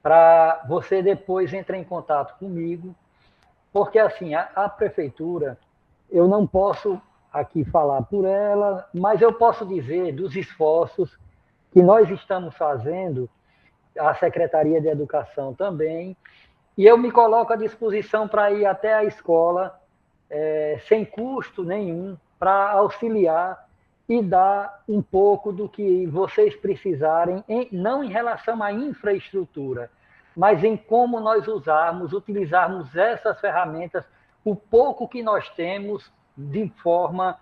para você depois entrar em contato comigo, porque assim, a prefeitura, eu não posso aqui falar por ela, mas eu posso dizer dos esforços que nós estamos fazendo, a Secretaria de Educação também, e eu me coloco à disposição para ir até a escola, sem custo nenhum, para auxiliar e dar um pouco do que vocês precisarem, não em relação à infraestrutura, mas em como nós utilizarmos essas ferramentas, o pouco que nós temos, de forma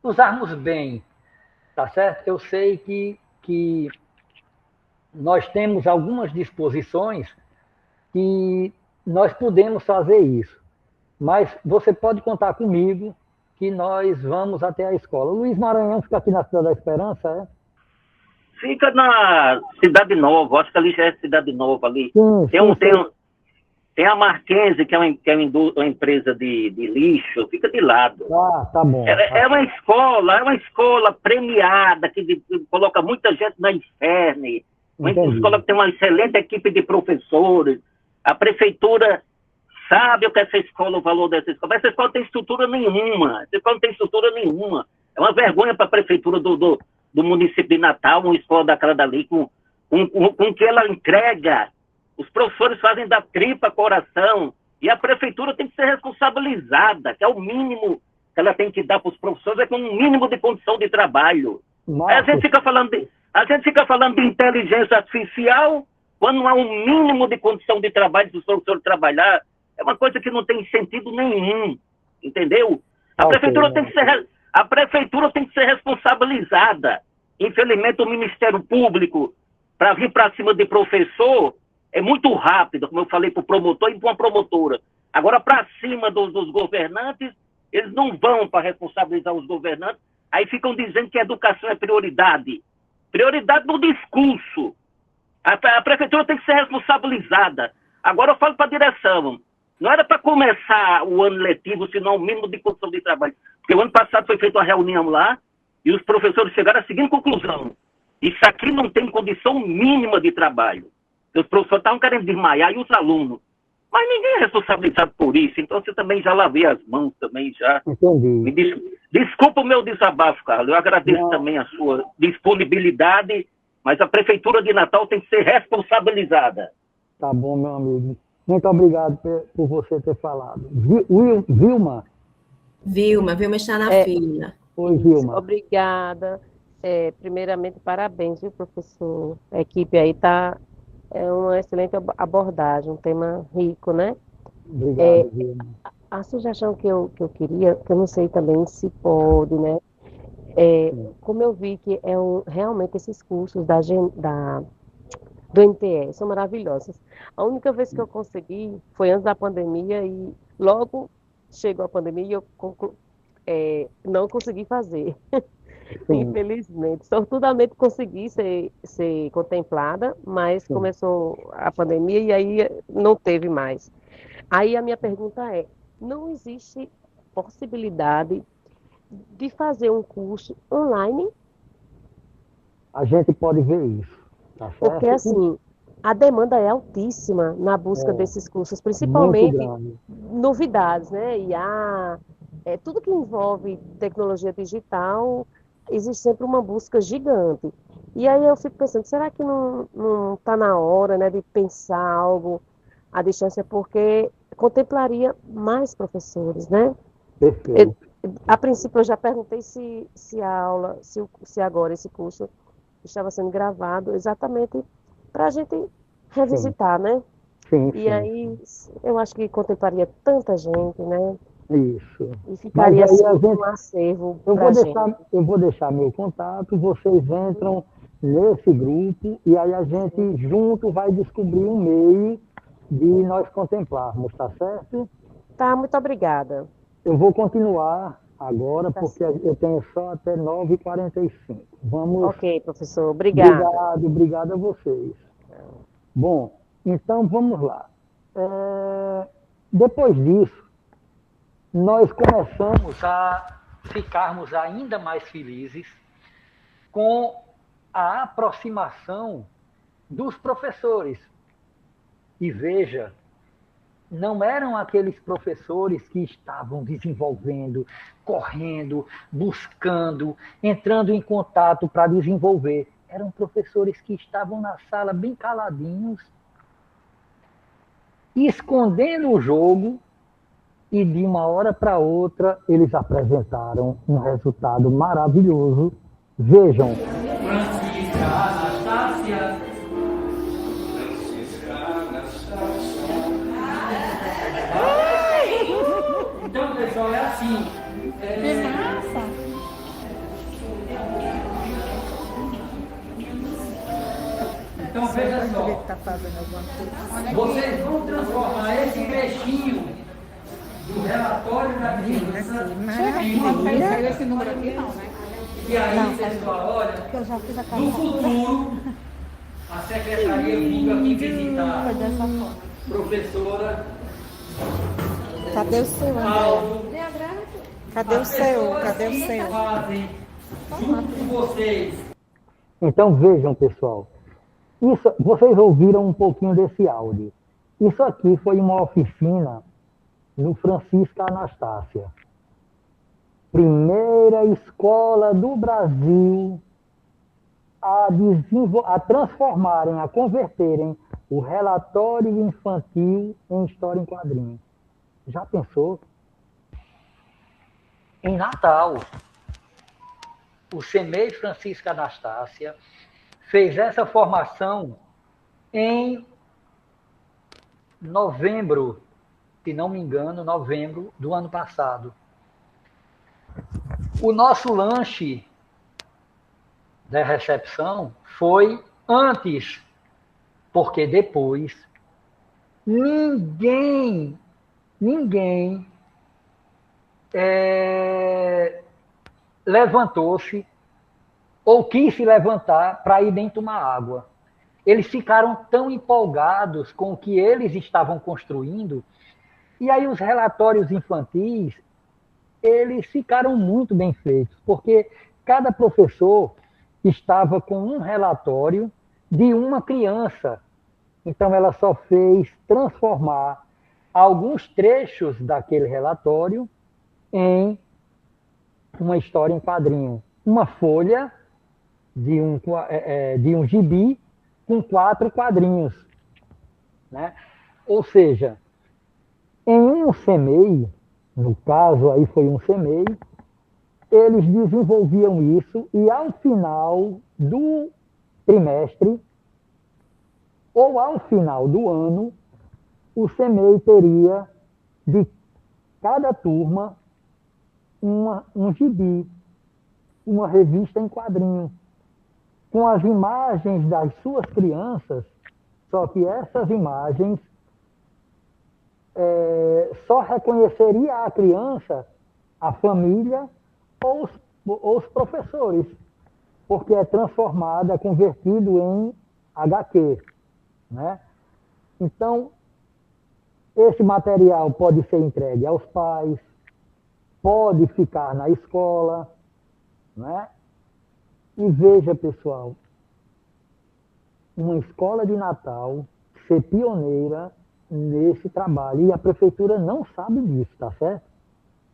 usarmos bem, tá certo? Eu sei que nós temos algumas disposições que nós podemos fazer isso, mas você pode contar comigo que nós vamos até a escola. O Luiz Maranhão fica aqui na Cidade da Esperança, é? Fica na Cidade Nova, acho que ali já é Cidade Nova ali. Tem a Marquense, que é uma empresa de lixo, fica de lado. Tá bom. É uma escola premiada, que coloca muita gente na inferno, uma escola que tem uma excelente equipe de professores. A prefeitura sabe o que essa escola, o valor dessa escola. Essa escola não tem estrutura nenhuma. É uma vergonha para a prefeitura do município de Natal, uma escola daquela dali, com que ela entrega. Os professores fazem da tripa coração, e a prefeitura tem que ser responsabilizada, que é o mínimo que ela tem que dar para os professores, é com um mínimo de condição de trabalho. A gente fica falando de inteligência artificial, quando não há um mínimo de condição de trabalho dos professores trabalhar. É uma coisa que não tem sentido nenhum, entendeu? A prefeitura tem que ser responsabilizada. Infelizmente, o Ministério Público, para vir para cima de professor, é muito rápido, como eu falei para o promotor e para uma promotora. Agora, para cima dos governantes, eles não vão para responsabilizar os governantes, aí ficam dizendo que a educação é prioridade. Prioridade no discurso. A prefeitura tem que ser responsabilizada. Agora eu falo para a direção, não era para começar o ano letivo, senão o mínimo de condição de trabalho. Porque o ano passado foi feita uma reunião lá, e os professores chegaram à seguinte conclusão: isso aqui não tem condição mínima de trabalho. Os professores estavam querendo desmaiar, e os alunos. Mas ninguém é responsabilizado por isso, então você também já lavei as mãos, também já. Entendi. Desculpa o meu desabafo, Carlos, eu agradeço também a sua disponibilidade, mas a Prefeitura de Natal tem que ser responsabilizada. Tá bom, meu amigo. Muito obrigado por você ter falado. Vilma? Vilma está na fila. Oi, Vilma. Obrigada. Primeiramente, parabéns, viu, professor? A equipe aí é uma excelente abordagem, um tema rico, né? Obrigado, Vilma. A sugestão que eu queria, que eu não sei também se pode, né? Como eu vi que realmente esses cursos do NTE são maravilhosos. A única vez que eu consegui foi antes da pandemia e logo chegou a pandemia e eu não consegui fazer. Sim, Infelizmente. Sortudamente consegui ser contemplada, mas sim. começou a pandemia e aí não teve mais. Aí a minha pergunta é: não existe possibilidade de fazer um curso online? A gente pode ver isso, tá Porque, certo? assim, a demanda é altíssima na busca É desses cursos, muito principalmente grande. novidades, né? IA, tudo que envolve tecnologia digital, existe sempre uma busca gigante. E aí eu fico pensando, será que não está na hora, né, de pensar algo à distância, porque contemplaria mais professores, né? Eu- Perfeito. a princípio eu já perguntei se a aula, se agora esse curso estava sendo gravado exatamente para a gente Sim, revisitar, né? sim, E sim. aí eu acho que contemplaria tanta gente, né? Isso. E Mas ficaria aí assim a um gente, acervo para a gente. eu vou deixar meu contato, vocês entram nesse grupo e aí a Sim. gente junto vai descobrir um meio de nós contemplarmos, tá certo? Tá, muito obrigada. Eu vou continuar agora Tá porque certo. eu tenho só até 9h45. Vamos, Ok, professor, obrigada. obrigado a vocês. Bom, então vamos lá. Depois disso, nós começamos a ficarmos ainda mais felizes com a aproximação dos professores. E veja, não eram aqueles professores que estavam desenvolvendo, correndo, buscando, entrando em contato para desenvolver. Eram professores que estavam na sala bem caladinhos, escondendo o jogo, e de uma hora para outra eles apresentaram um resultado maravilhoso. Vejam. Francisca, Anastácia. Então, pessoal, é assim. Que massa! Então, veja só. Vocês vão transformar esse trechinho do relatório da criança Saiu esse número aqui, não, né? E aí, pessoal, olha, no futuro, a secretaria vindo aqui visitar a professora. Cadê o seu, André? Cadê o seu? Cadê o seu? Fazem junto com vocês. Então vejam, pessoal, isso, vocês ouviram um pouquinho desse áudio. Isso aqui foi uma oficina no Francisca Anastácia. Primeira escola do Brasil a transformarem, a converterem o relatório infantil em história em quadrinhos. Já pensou? Em Natal, o CEMEI Francisca Anastácia fez essa formação em novembro, se não me engano, novembro do ano passado. O nosso lanche da recepção foi antes, porque depois ninguém levantou-se ou quis se levantar para ir nem tomar água. Eles ficaram tão empolgados com o que eles estavam construindo, e aí os relatórios infantis, eles ficaram muito bem feitos, porque cada professor estava com um relatório de uma criança. Então ela só fez transformar alguns trechos daquele relatório em uma história em quadrinho. Uma folha de um gibi com 4 quadrinhos. Né? Ou seja, em um CMEI, no caso aí foi um CMEI, eles desenvolviam isso e ao final do trimestre ou ao final do ano, o CMEI teria de cada turma um gibi. uma revista em quadrinho, com as imagens das suas crianças, só que essas imagens só reconheceria a criança, a família ou os professores, porque é transformada, é convertido em HQ, né? Então, esse material pode ser entregue aos pais, pode ficar na escola, né? E veja, pessoal, uma escola de Natal ser pioneira nesse trabalho. E a prefeitura não sabe disso, tá certo?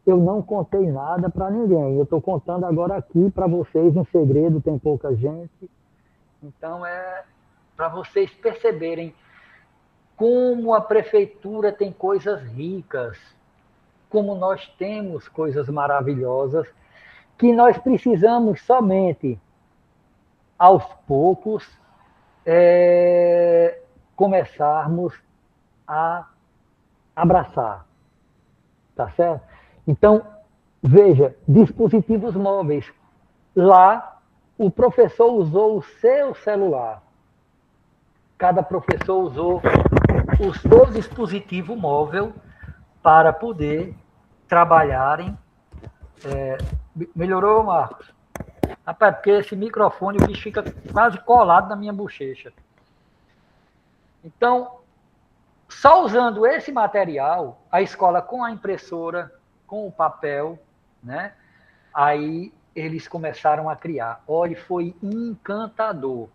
Eu não contei nada para ninguém. Eu estou contando agora aqui para vocês um segredo, tem pouca gente. Então, é para vocês perceberem como a prefeitura tem coisas ricas, como nós temos coisas maravilhosas, que nós precisamos somente, aos poucos, começarmos a abraçar, tá certo? Então, veja, dispositivos móveis. Lá, o professor usou o seu celular. Cada professor usou o seu dispositivo móvel para poder trabalharem. Melhorou, Marcos? Rapaz, porque esse microfone, o bicho fica quase colado na minha bochecha. Então, só usando esse material, a escola com a impressora, com o papel, né? Aí eles começaram a criar. Olha, foi encantador.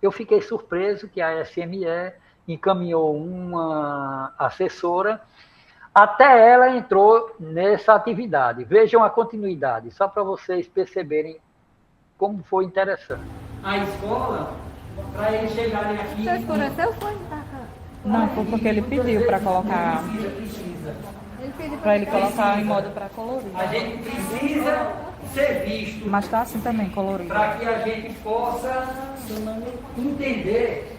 Eu fiquei surpreso que a SME encaminhou uma assessora, até ela entrou nessa atividade. Vejam a continuidade, só para vocês perceberem como foi interessante. A escola, para eles chegarem aqui... Você escureceu o fone? Não, foi porque ele pediu para colocar... Para ele colocar em modo para colorir. A gente precisa ser visto. Mas tá assim também, colorido. Para que a gente possa entender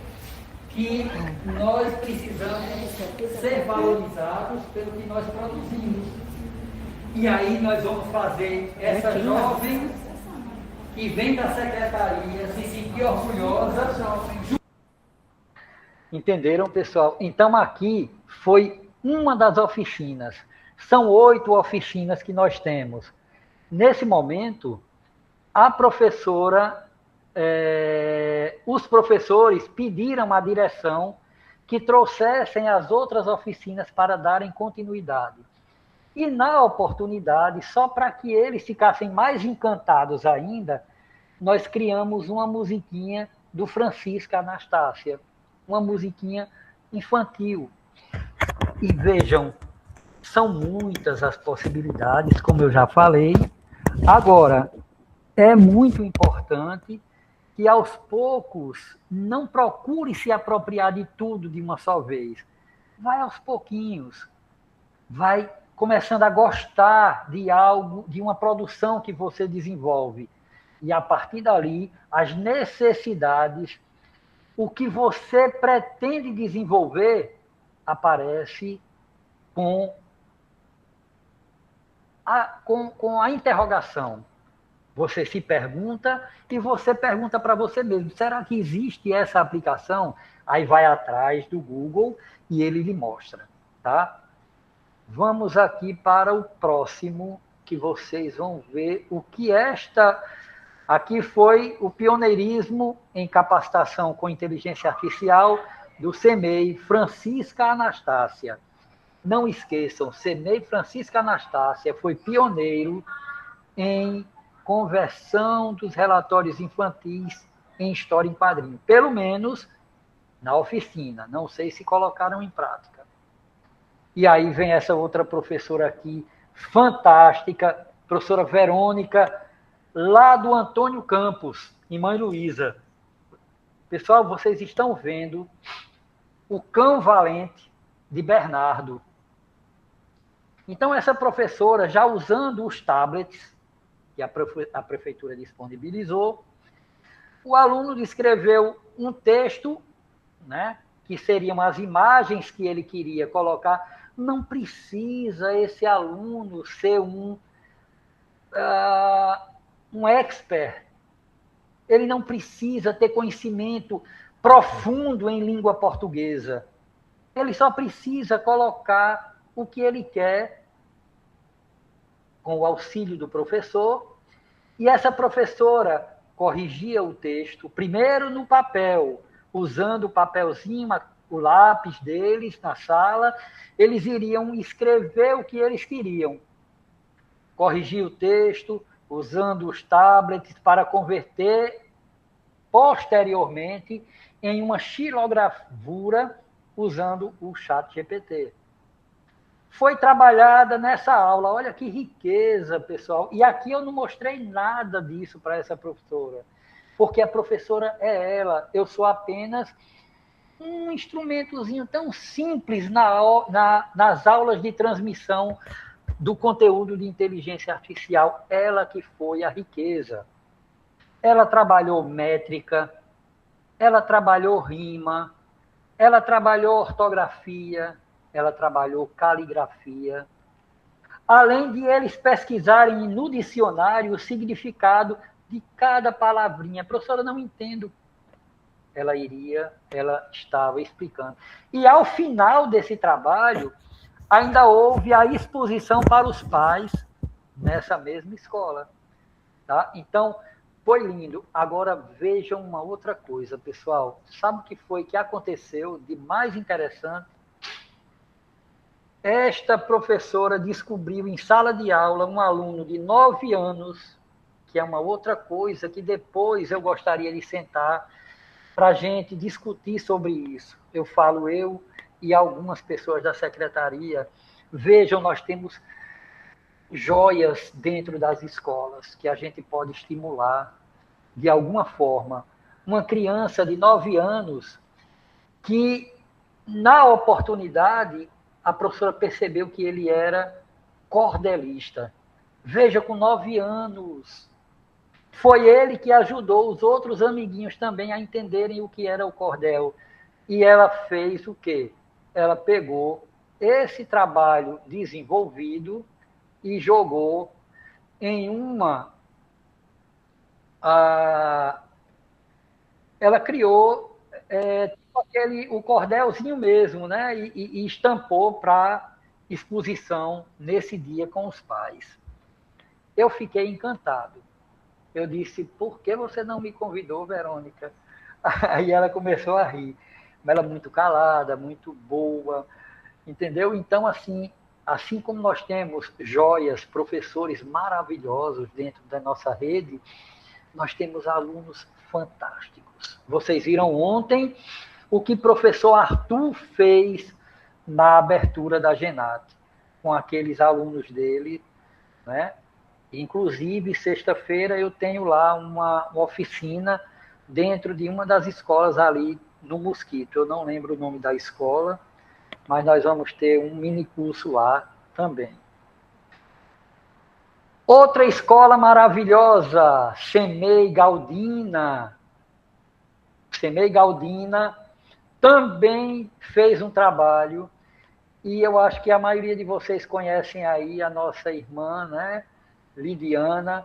que nós precisamos ser valorizados pelo que nós produzimos. E aí nós vamos fazer essa jovem que vem da secretaria se sentir orgulhosa. Entenderam, pessoal? Então aqui foi uma das oficinas. São 8 oficinas que nós temos. Nesse momento, a professora... os professores pediram à direção que trouxessem as outras oficinas para darem continuidade. E na oportunidade, só para que eles ficassem mais encantados ainda, nós criamos uma musiquinha do Francisca Anastácia, uma musiquinha infantil. E vejam, são muitas as possibilidades, como eu já falei. Agora, é muito importante que aos poucos não procure se apropriar de tudo de uma só vez. Vai aos pouquinhos, vai começando a gostar de algo, de uma produção que você desenvolve. E a partir dali, as necessidades, o que você pretende desenvolver, aparece com a interrogação. Você se pergunta e você pergunta para você mesmo, será que existe essa aplicação? Aí vai atrás do Google e ele lhe mostra, tá? Vamos aqui para o próximo, que vocês vão ver o que aqui foi o pioneirismo em capacitação com inteligência artificial do CEMEI, Francisca Anastácia. Não esqueçam, CEMEI Francisca Anastácia foi pioneiro em conversão dos relatórios infantis em história em quadrinho. Pelo menos na oficina. Não sei se colocaram em prática. E aí vem essa outra professora aqui, fantástica, professora Verônica, lá do Antônio Campos, em Mãe Luísa. Pessoal, vocês estão vendo o Cão Valente de Bernardo. Então, essa professora, já usando os tablets, que a prefeitura disponibilizou, o aluno descreveu um texto, né, que seriam as imagens que ele queria colocar. Não precisa esse aluno ser um um expert. Ele não precisa ter conhecimento profundo em língua portuguesa. Ele só precisa colocar o que ele quer com o auxílio do professor, e essa professora corrigia o texto, primeiro no papel, usando o papelzinho, o lápis deles na sala, eles iriam escrever o que eles queriam. Corrigir o texto, usando os tablets para converter posteriormente em uma xilogravura usando o ChatGPT. Foi trabalhada nessa aula, olha que riqueza, pessoal. E aqui eu não mostrei nada disso para essa professora, porque a professora é ela, eu sou apenas um instrumentozinho tão simples nas aulas de transmissão do conteúdo de inteligência artificial, ela que foi a riqueza. Ela trabalhou métrica, ela trabalhou rima, ela trabalhou ortografia, ela trabalhou caligrafia, além de eles pesquisarem no dicionário o significado de cada palavrinha. A professora não entende, ela estava explicando. E ao final desse trabalho, ainda houve a exposição para os pais nessa mesma escola. Tá? Então, foi lindo. Agora, vejam uma outra coisa, pessoal. Sabe o que foi que aconteceu de mais interessante? Esta professora descobriu em sala de aula um aluno de 9 anos, que é uma outra coisa que depois eu gostaria de sentar para a gente discutir sobre isso. Eu falo eu e algumas pessoas da secretaria. Vejam, nós temos joias dentro das escolas que a gente pode estimular de alguma forma. Uma criança de 9 anos que, na oportunidade, a professora percebeu que ele era cordelista. Veja, com 9 anos. Foi ele que ajudou os outros amiguinhos também a entenderem o que era o cordel. E ela fez o quê? Ela pegou esse trabalho desenvolvido e jogou em uma... ela criou o cordelzinho mesmo, né? E estampou para exposição nesse dia com os pais. Eu fiquei encantado. Eu disse, por que você não me convidou, Verônica? Aí ela começou a rir. Mas ela muito calada, muito boa, entendeu? Então, assim como nós temos joias, professores maravilhosos dentro da nossa rede, nós temos alunos fantásticos. Vocês viram ontem o que o professor Arthur fez na abertura da Genat, com aqueles alunos dele, né? Inclusive, sexta-feira eu tenho lá uma oficina dentro de uma das escolas ali no Mosquito. Eu não lembro o nome da escola, mas nós vamos ter um mini curso lá também. Outra escola maravilhosa, Semei Galdina. Semei Galdina também fez um trabalho, e eu acho que a maioria de vocês conhecem aí a nossa irmã, né? Lidiana,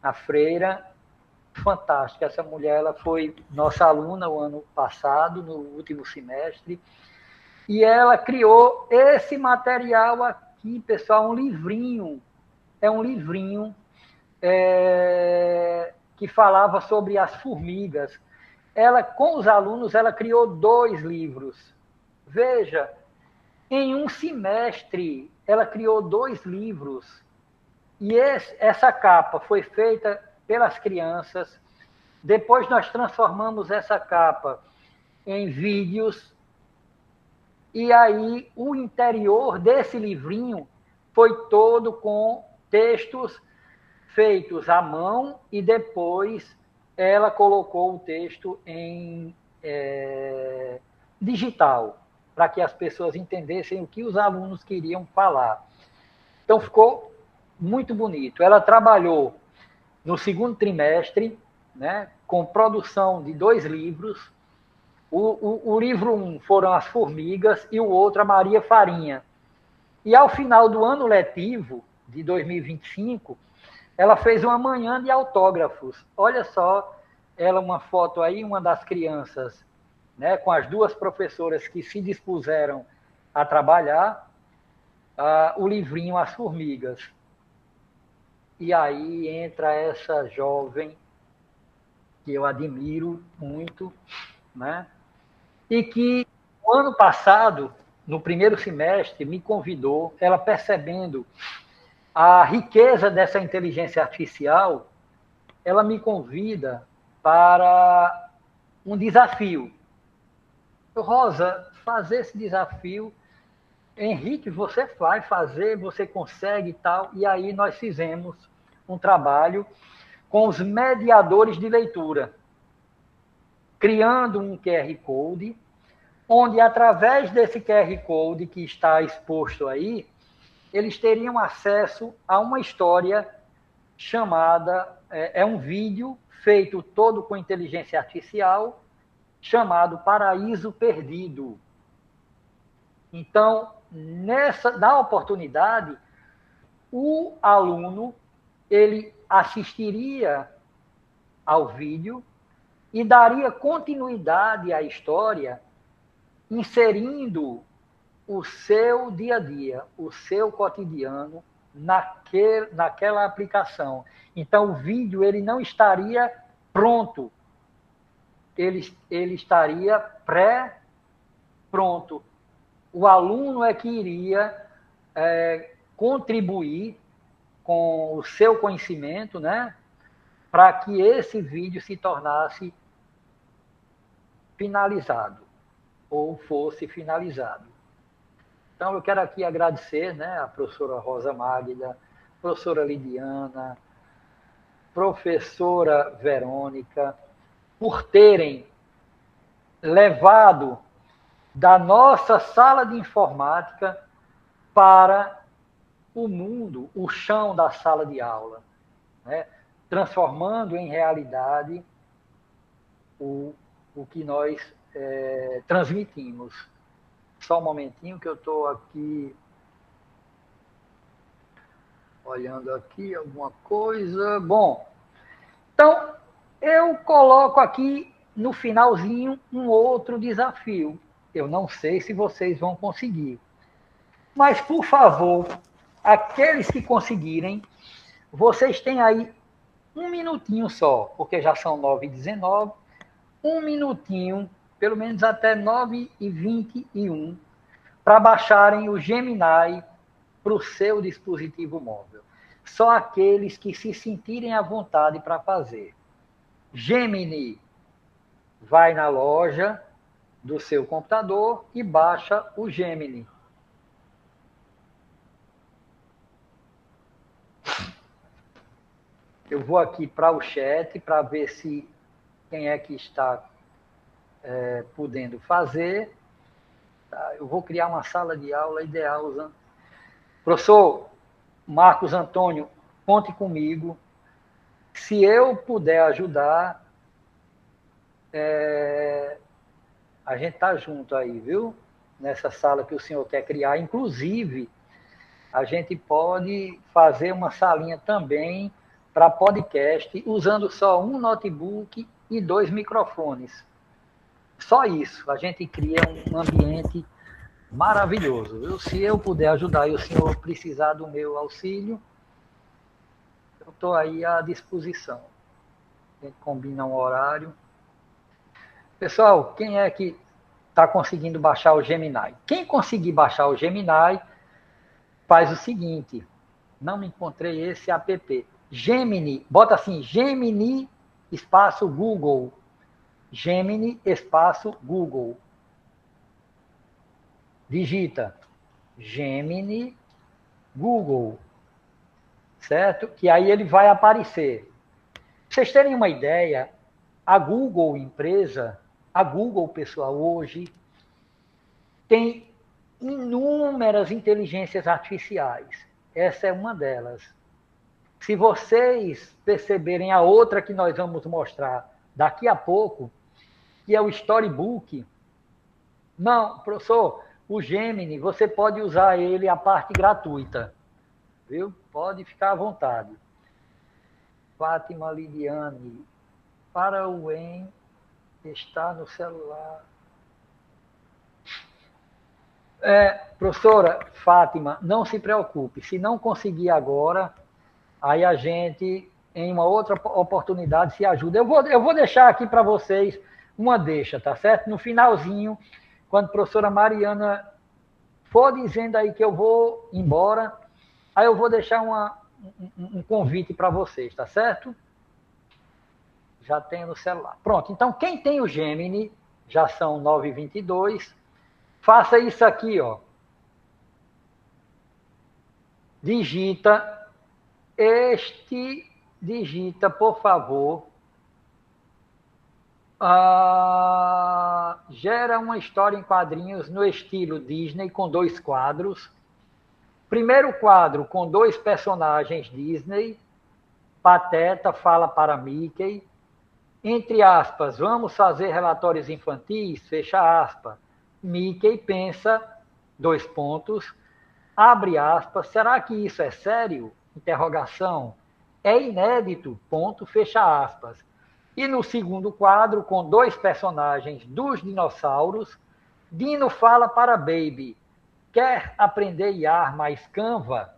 a freira, fantástica. Essa mulher, ela foi nossa aluna o ano passado, no último semestre, e ela criou esse material aqui, pessoal, um livrinho. É um livrinho que falava sobre as formigas. Ela, com os alunos, ela criou 2 livros. Veja, em um semestre, ela criou 2 livros. E essa capa foi feita pelas crianças. Depois nós transformamos essa capa em vídeos. E aí o interior desse livrinho foi todo com textos feitos à mão, e depois ela colocou o texto em digital, para que as pessoas entendessem o que os alunos queriam falar. Então ficou muito bonito. Ela trabalhou no 2º trimestre, né, com produção de 2 livros. O livro 1 foram as formigas e o outro a Maria Farinha. E ao final do ano letivo de 2025, ela fez uma manhã de autógrafos. Olha só, ela, uma foto aí, uma das crianças, né, com as duas professoras que se dispuseram a trabalhar, o livrinho As Formigas. E aí entra essa jovem, que eu admiro muito, né, e que no ano passado, no primeiro semestre, me convidou, ela percebendo a riqueza dessa inteligência artificial, ela me convida para um desafio. Rosa, fazer esse desafio, Henrique, você vai fazer, você consegue e tal. E aí nós fizemos um trabalho com os mediadores de leitura, criando um QR Code, onde através desse QR Code que está exposto aí, eles teriam acesso a uma história chamada, é um vídeo feito todo com inteligência artificial, chamado Paraíso Perdido. Então, na oportunidade, o aluno, ele assistiria ao vídeo e daria continuidade à história, inserindo o seu dia a dia, o seu cotidiano naquela aplicação. Então, o vídeo ele não estaria pronto, ele estaria pré-pronto. O aluno é que iria contribuir com o seu conhecimento, né, para que esse vídeo se tornasse finalizado, ou fosse finalizado. Então, eu quero aqui agradecer, né, a professora Rosa Magda, professora Lidiana, professora Verônica, por terem levado da nossa sala de informática para o mundo, o chão da sala de aula, né, transformando em realidade o que nós transmitimos. Só um momentinho que eu estou aqui olhando aqui alguma coisa. Bom, então eu coloco aqui no finalzinho um outro desafio. Eu não sei se vocês vão conseguir. Mas, por favor, aqueles que conseguirem, vocês têm aí um minutinho só, porque já são 9h19, um minutinho, pelo menos até 9h21, para baixarem o Gemini para o seu dispositivo móvel. Só aqueles que se sentirem à vontade para fazer. Gemini, vai na loja do seu computador e baixa o Gemini. Eu vou aqui para o chat para ver se quem é que está podendo fazer. Tá, eu vou criar uma sala de aula ideal. Professor Marcos Antônio, conte comigo. Se eu puder ajudar, a gente está junto aí, viu? Nessa sala que o senhor quer criar. Inclusive, a gente pode fazer uma salinha também para podcast, usando só um notebook e 2 microfones. Só isso, a gente cria um ambiente maravilhoso. Viu? Se eu puder ajudar e o senhor precisar do meu auxílio, eu estou aí à disposição. A gente combina um horário. Pessoal, quem é que está conseguindo baixar o Gemini? Quem conseguir baixar o Gemini, faz o seguinte, não me encontrei esse app. Gemini, bota assim, Gemini espaço Google. Gemini espaço Google. Digita Gemini Google. Certo? Que aí ele vai aparecer. Pra vocês terem uma ideia, a Google empresa, a Google, pessoal, hoje tem inúmeras inteligências artificiais. Essa é uma delas. Se vocês perceberem a outra que nós vamos mostrar daqui a pouco, que é o Storybook. Não, professor, o Gemini, você pode usar ele a parte gratuita. Viu? Pode ficar à vontade. Fátima Lidiane. Para o está no celular. Professora Fátima, não se preocupe. Se não conseguir agora, aí a gente, em uma outra oportunidade, se ajuda. Eu vou deixar aqui para vocês uma deixa, tá certo? No finalzinho, quando a professora Mariana for dizendo aí que eu vou embora, aí eu vou deixar um convite para vocês, tá certo? Já tenho no celular. Pronto, então quem tem o Gemini, já são 9h22, faça isso aqui, ó. Digita, por favor, gera uma história em quadrinhos no estilo Disney, com 2 quadros. Primeiro quadro com 2 personagens Disney, Pateta fala para Mickey, entre aspas, vamos fazer relatórios infantis, fecha aspas, Mickey pensa, 2 pontos, abre aspas, será que isso é sério? Interrogação, é inédito, ponto, fecha aspas. E no segundo quadro, com 2 personagens dos dinossauros, Dino fala para Baby, quer aprender IAR mais Canva?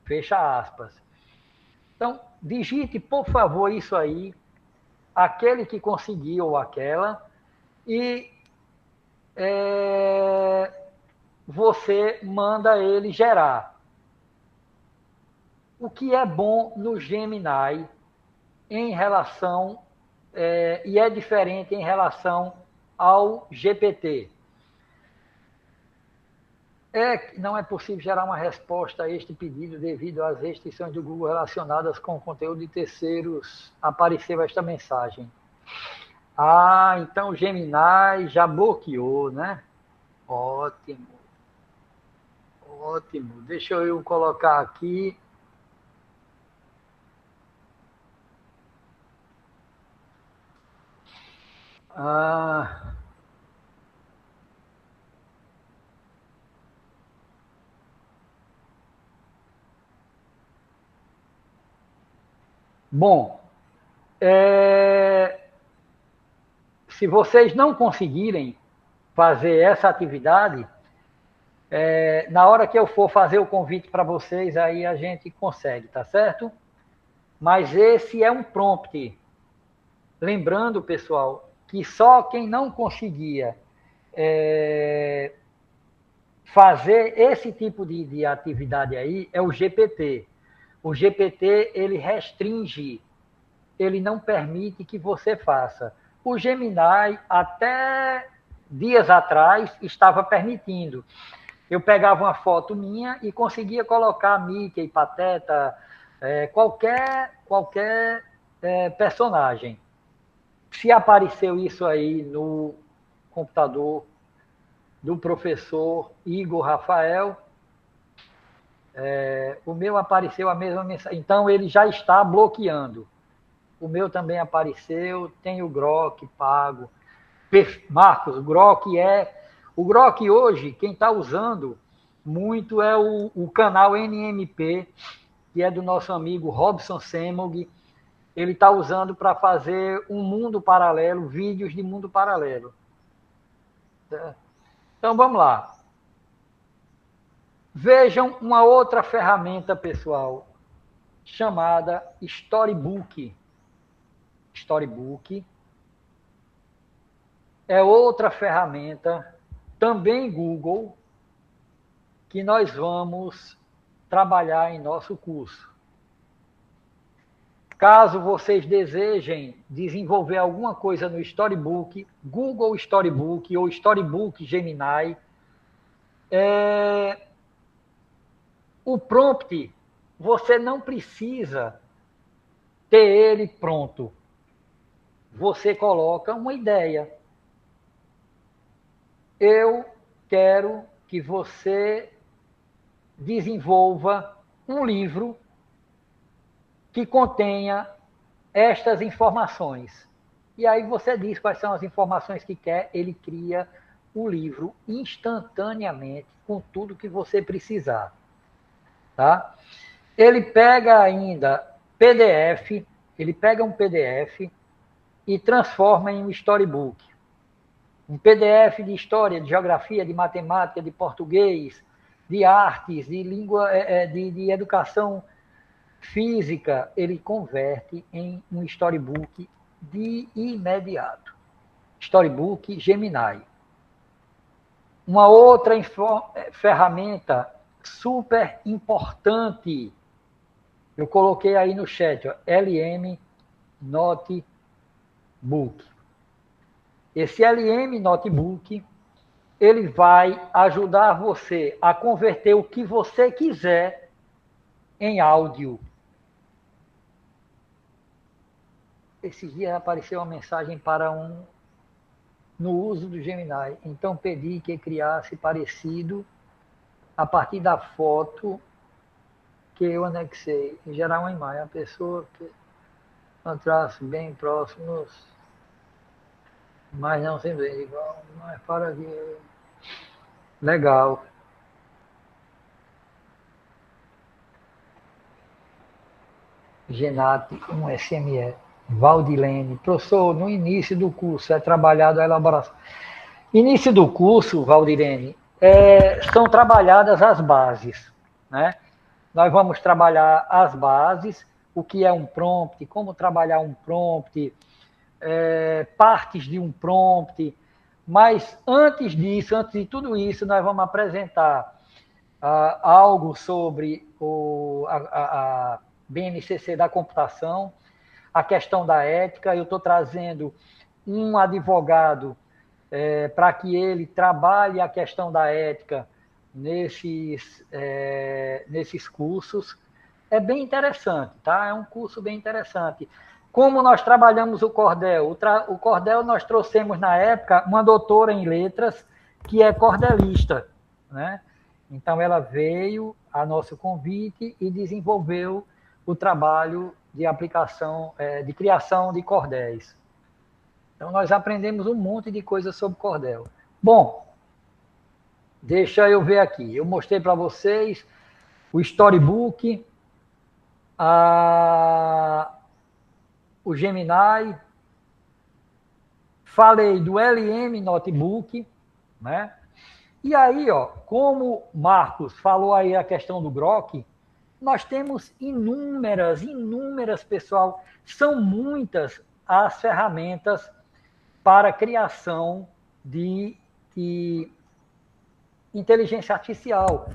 Fecha aspas. Então, digite, por favor, isso aí, aquele que conseguiu ou aquela, e você manda ele gerar. O que é bom no Gemini em relação, e é diferente em relação ao GPT. Não é possível gerar uma resposta a este pedido devido às restrições do Google relacionadas com o conteúdo de terceiros. Apareceu esta mensagem. Então o Gemini já bloqueou, né? Ótimo. Ótimo. Deixa eu colocar aqui. Bom, se vocês não conseguirem fazer essa atividade, na hora que eu for fazer o convite para vocês, aí a gente consegue, tá certo? Mas esse é um prompt. Lembrando, pessoal, que só quem não conseguia fazer esse tipo de atividade aí é o GPT. O GPT, ele restringe, ele não permite que você faça. O Gemini, até dias atrás, estava permitindo. Eu pegava uma foto minha e conseguia colocar Mickey, Pateta, qualquer personagem. Se apareceu isso aí no computador do professor Igor Rafael, o meu apareceu a mesma mensagem. Então, ele já está bloqueando. O meu também apareceu, tem o Grok pago. Marcos, o Grok hoje, quem está usando muito é o canal NMP, que é do nosso amigo Robson Semog. Ele está usando para fazer um mundo paralelo, vídeos de mundo paralelo. Então, vamos lá. Vejam uma outra ferramenta, pessoal, chamada Storybook. Storybook é outra ferramenta, também Google, que nós vamos trabalhar em nosso curso. Caso vocês desejem desenvolver alguma coisa no Storybook, Google Storybook ou Storybook Gemini, o prompt, você não precisa ter ele pronto. Você coloca uma ideia. Eu quero que você desenvolva um livro que contenha estas informações. E aí você diz quais são as informações que quer, ele cria o livro instantaneamente com tudo que você precisar. Tá? Ele pega ainda PDF, Ele pega um PDF e transforma em um storybook. Um PDF de história, de geografia, de matemática, de português, de artes, de língua, de educação física, ele converte em um storybook de imediato. Storybook Gemini. Uma outra ferramenta super importante, eu coloquei aí no chat, ó, LM Notebook. Esse LM Notebook, ele vai ajudar você a converter o que você quiser em áudio. Esses dias apareceu uma mensagem no uso do Gemini. Então pedi que criasse parecido a partir da foto que eu anexei. Em geral, uma imagem. A pessoa que um traço bem próximos, mas não sempre igual. Mas para que... Legal. Genate, um SME. Valdilene. Professor, no início do curso é trabalhado a elaboração. Início do curso, Valdilene, são trabalhadas as bases, né? Nós vamos trabalhar as bases, o que é um prompt, como trabalhar um prompt, partes de um prompt, mas antes disso, antes de tudo isso, nós vamos apresentar algo sobre a BNCC da computação, a questão da ética. Eu estou trazendo um advogado para que ele trabalhe a questão da ética nesses cursos. É bem interessante, tá? É um curso bem interessante. Como nós trabalhamos o cordel? O cordel nós trouxemos, na época, uma doutora em letras, que é cordelista, né? Então, ela veio a nosso convite e desenvolveu o trabalho de aplicação, de criação de cordéis. Então, nós aprendemos um monte de coisas sobre cordel. Bom, deixa eu ver aqui. Eu mostrei para vocês o storybook, o Gemini, falei do LM Notebook, né? E aí, ó, como o Marcos falou aí a questão do Grok, nós temos inúmeras, pessoal, são muitas as ferramentas para a criação de inteligência artificial.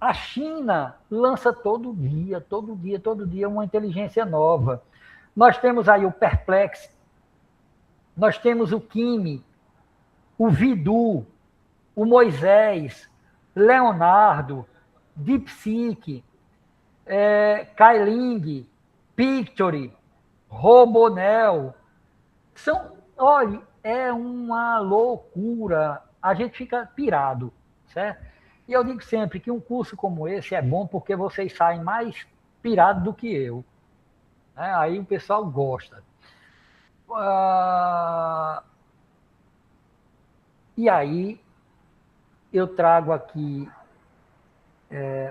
A China lança todo dia uma inteligência nova. Nós temos aí o Perplex, nós temos o Kimi, o Vidu, o Moisés, Leonardo, DeepSeek, Kailing, Pictory, Robonel. Olha, é uma loucura. A gente fica pirado, certo? E eu digo sempre que um curso como esse é bom porque vocês saem mais pirados do que eu. Aí o pessoal gosta. E aí eu trago aqui,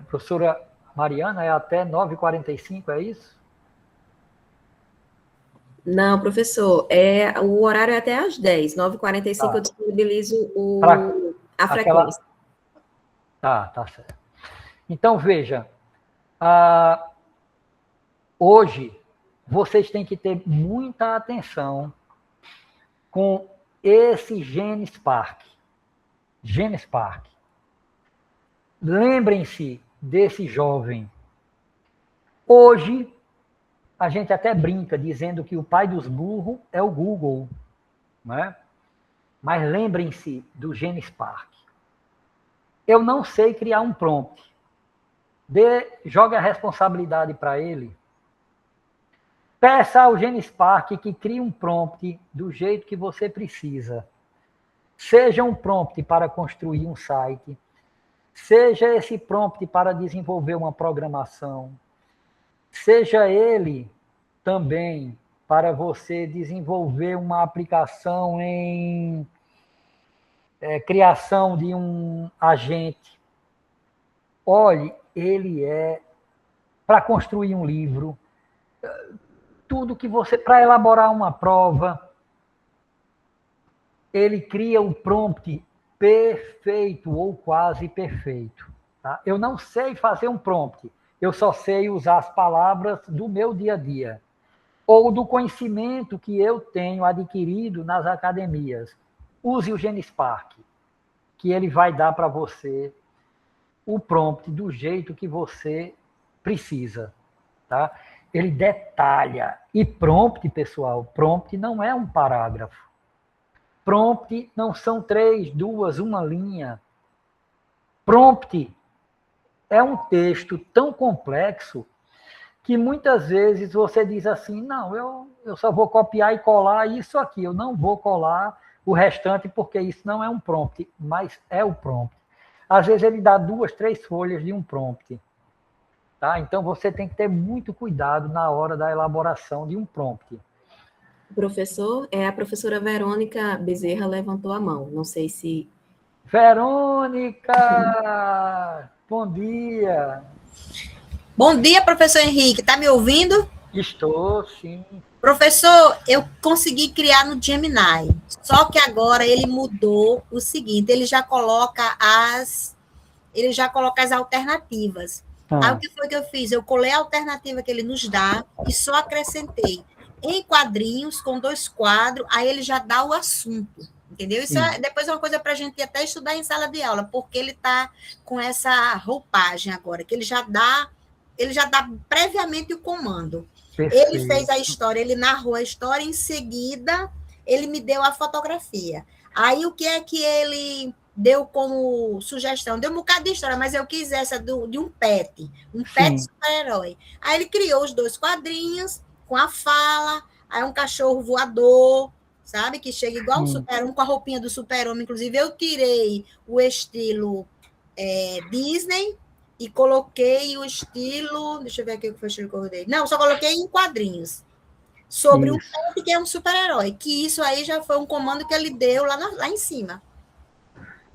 professora Mariana, é até 9h45, é isso? Não, professor, o horário é até às 10h. 9h45 eu disponibilizo a frequência. Tá certo. Então, veja, hoje vocês têm que ter muita atenção com esse GenSpark. GenSpark. Lembrem-se desse jovem. Hoje, a gente até brinca dizendo que o pai dos burros é o Google, né? Mas lembrem-se do GenSpark. Eu não sei criar um prompt. Jogue a responsabilidade para ele. Peça ao GenSpark que crie um prompt do jeito que você precisa. Seja um prompt para construir um site, seja esse prompt para desenvolver uma programação, seja ele também para você desenvolver uma aplicação em criação de um agente. Olhe, ele é para construir um livro. tudo que você... Para elaborar uma prova, ele cria um prompt perfeito ou quase perfeito. Tá? Eu não sei fazer um prompt, eu só sei usar as palavras do meu dia a dia, ou do conhecimento que eu tenho adquirido nas academias. Use o GeniSpark, que ele vai dar para você o prompt do jeito que você precisa. Tá? Ele detalha. E prompt, pessoal, prompt não é um parágrafo. Prompt não são 3, 2, uma linha. Prompt é um texto tão complexo que muitas vezes você diz assim, não, eu só vou copiar e colar isso aqui, eu não vou colar o restante porque isso não é um prompt, mas é o prompt. Às vezes ele dá 2, 3 folhas de um prompt. Tá? Então você tem que ter muito cuidado na hora da elaboração de um prompt. Professor, a professora Verônica Bezerra levantou a mão. Não sei se... Verônica! Bom dia! Bom dia, professor Henrique. Está me ouvindo? Estou, sim. Professor, eu consegui criar no Gemini. Só que agora ele mudou o seguinte, ele já coloca as alternativas. Aí o que foi que eu fiz? Eu colei a alternativa que ele nos dá e só acrescentei em quadrinhos, com 2 quadros, aí ele já dá o assunto, entendeu? Isso depois é uma coisa para a gente até estudar em sala de aula, porque ele está com essa roupagem agora, que ele já dá previamente o comando. Perfeito. Ele fez a história, ele narrou a história, em seguida ele me deu a fotografia. Aí o que é que ele deu como sugestão? Deu um bocado de história, mas eu quis essa de um pet super-herói. Aí ele criou os 2 quadrinhos, com a fala, aí um cachorro voador, sabe? Que chega igual um super-homem, com a roupinha do super-homem. Inclusive, eu tirei o estilo Disney e coloquei o estilo... Deixa eu ver aqui o que foi o estilo que eu rodei. Não, só coloquei em quadrinhos. Sobre um pet que é um super-herói. Que isso aí já foi um comando que ele deu lá em cima.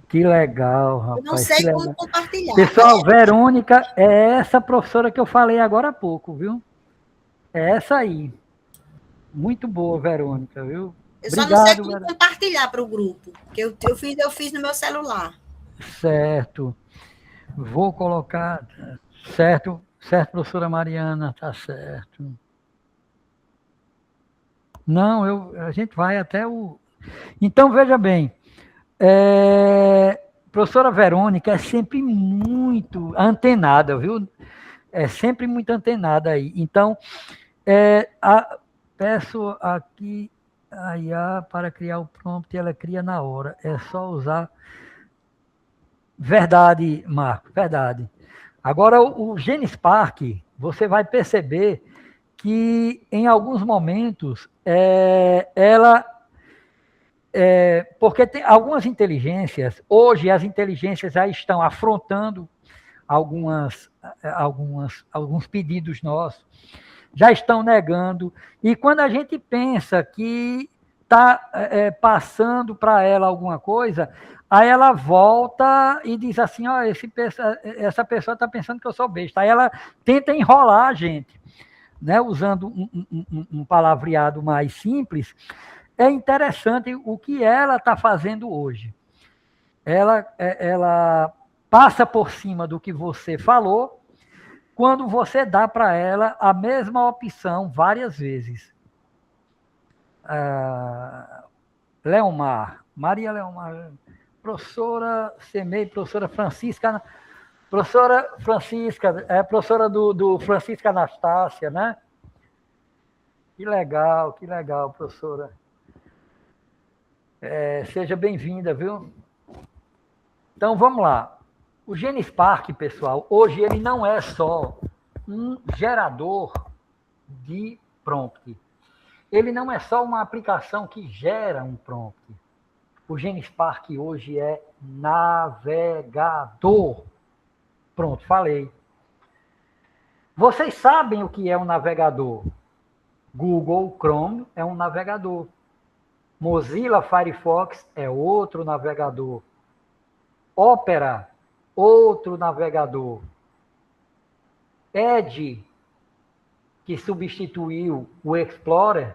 Que legal, rapaz. Eu não sei como compartilhar. Pessoal, Verônica é essa professora que eu falei agora há pouco, viu? É essa aí. Muito boa, Verônica, viu? Eu só não sei como compartilhar para o grupo, porque eu fiz no meu celular. Certo. Vou colocar... Certo, professora Mariana, tá certo. Não, a gente vai até o... Então, veja bem, professora Verônica é sempre muito antenada, viu? É sempre muito antenada aí. Então, peço aqui a IA para criar o prompt, ela cria na hora. É só usar... Verdade, Marco, verdade. Agora, o GeniSpark, você vai perceber que, em alguns momentos, porque tem algumas inteligências, hoje as inteligências já estão afrontando alguns pedidos nossos, já estão negando, e quando a gente pensa que está passando para ela alguma coisa, aí ela volta e diz assim, essa pessoa está pensando que eu sou besta. Aí ela tenta enrolar a gente, né, usando um palavreado mais simples. É interessante o que ela está fazendo hoje. Ela passa por cima do que você falou, quando você dá para ela a mesma opção várias vezes. Maria Leomar, professora Semei, professora Francisca, professora do Francisca Anastácia, né? Que legal, professora. Seja bem-vinda, viu? Então, vamos lá. O GeniSpark, pessoal, hoje ele não é só um gerador de prompt. Ele não é só uma aplicação que gera um prompt. O GeniSpark hoje é navegador. Pronto, falei. Vocês sabem o que é um navegador? Google Chrome é um navegador. Mozilla Firefox é outro navegador. Opera, outro navegador. Edge, que substituiu o Explorer,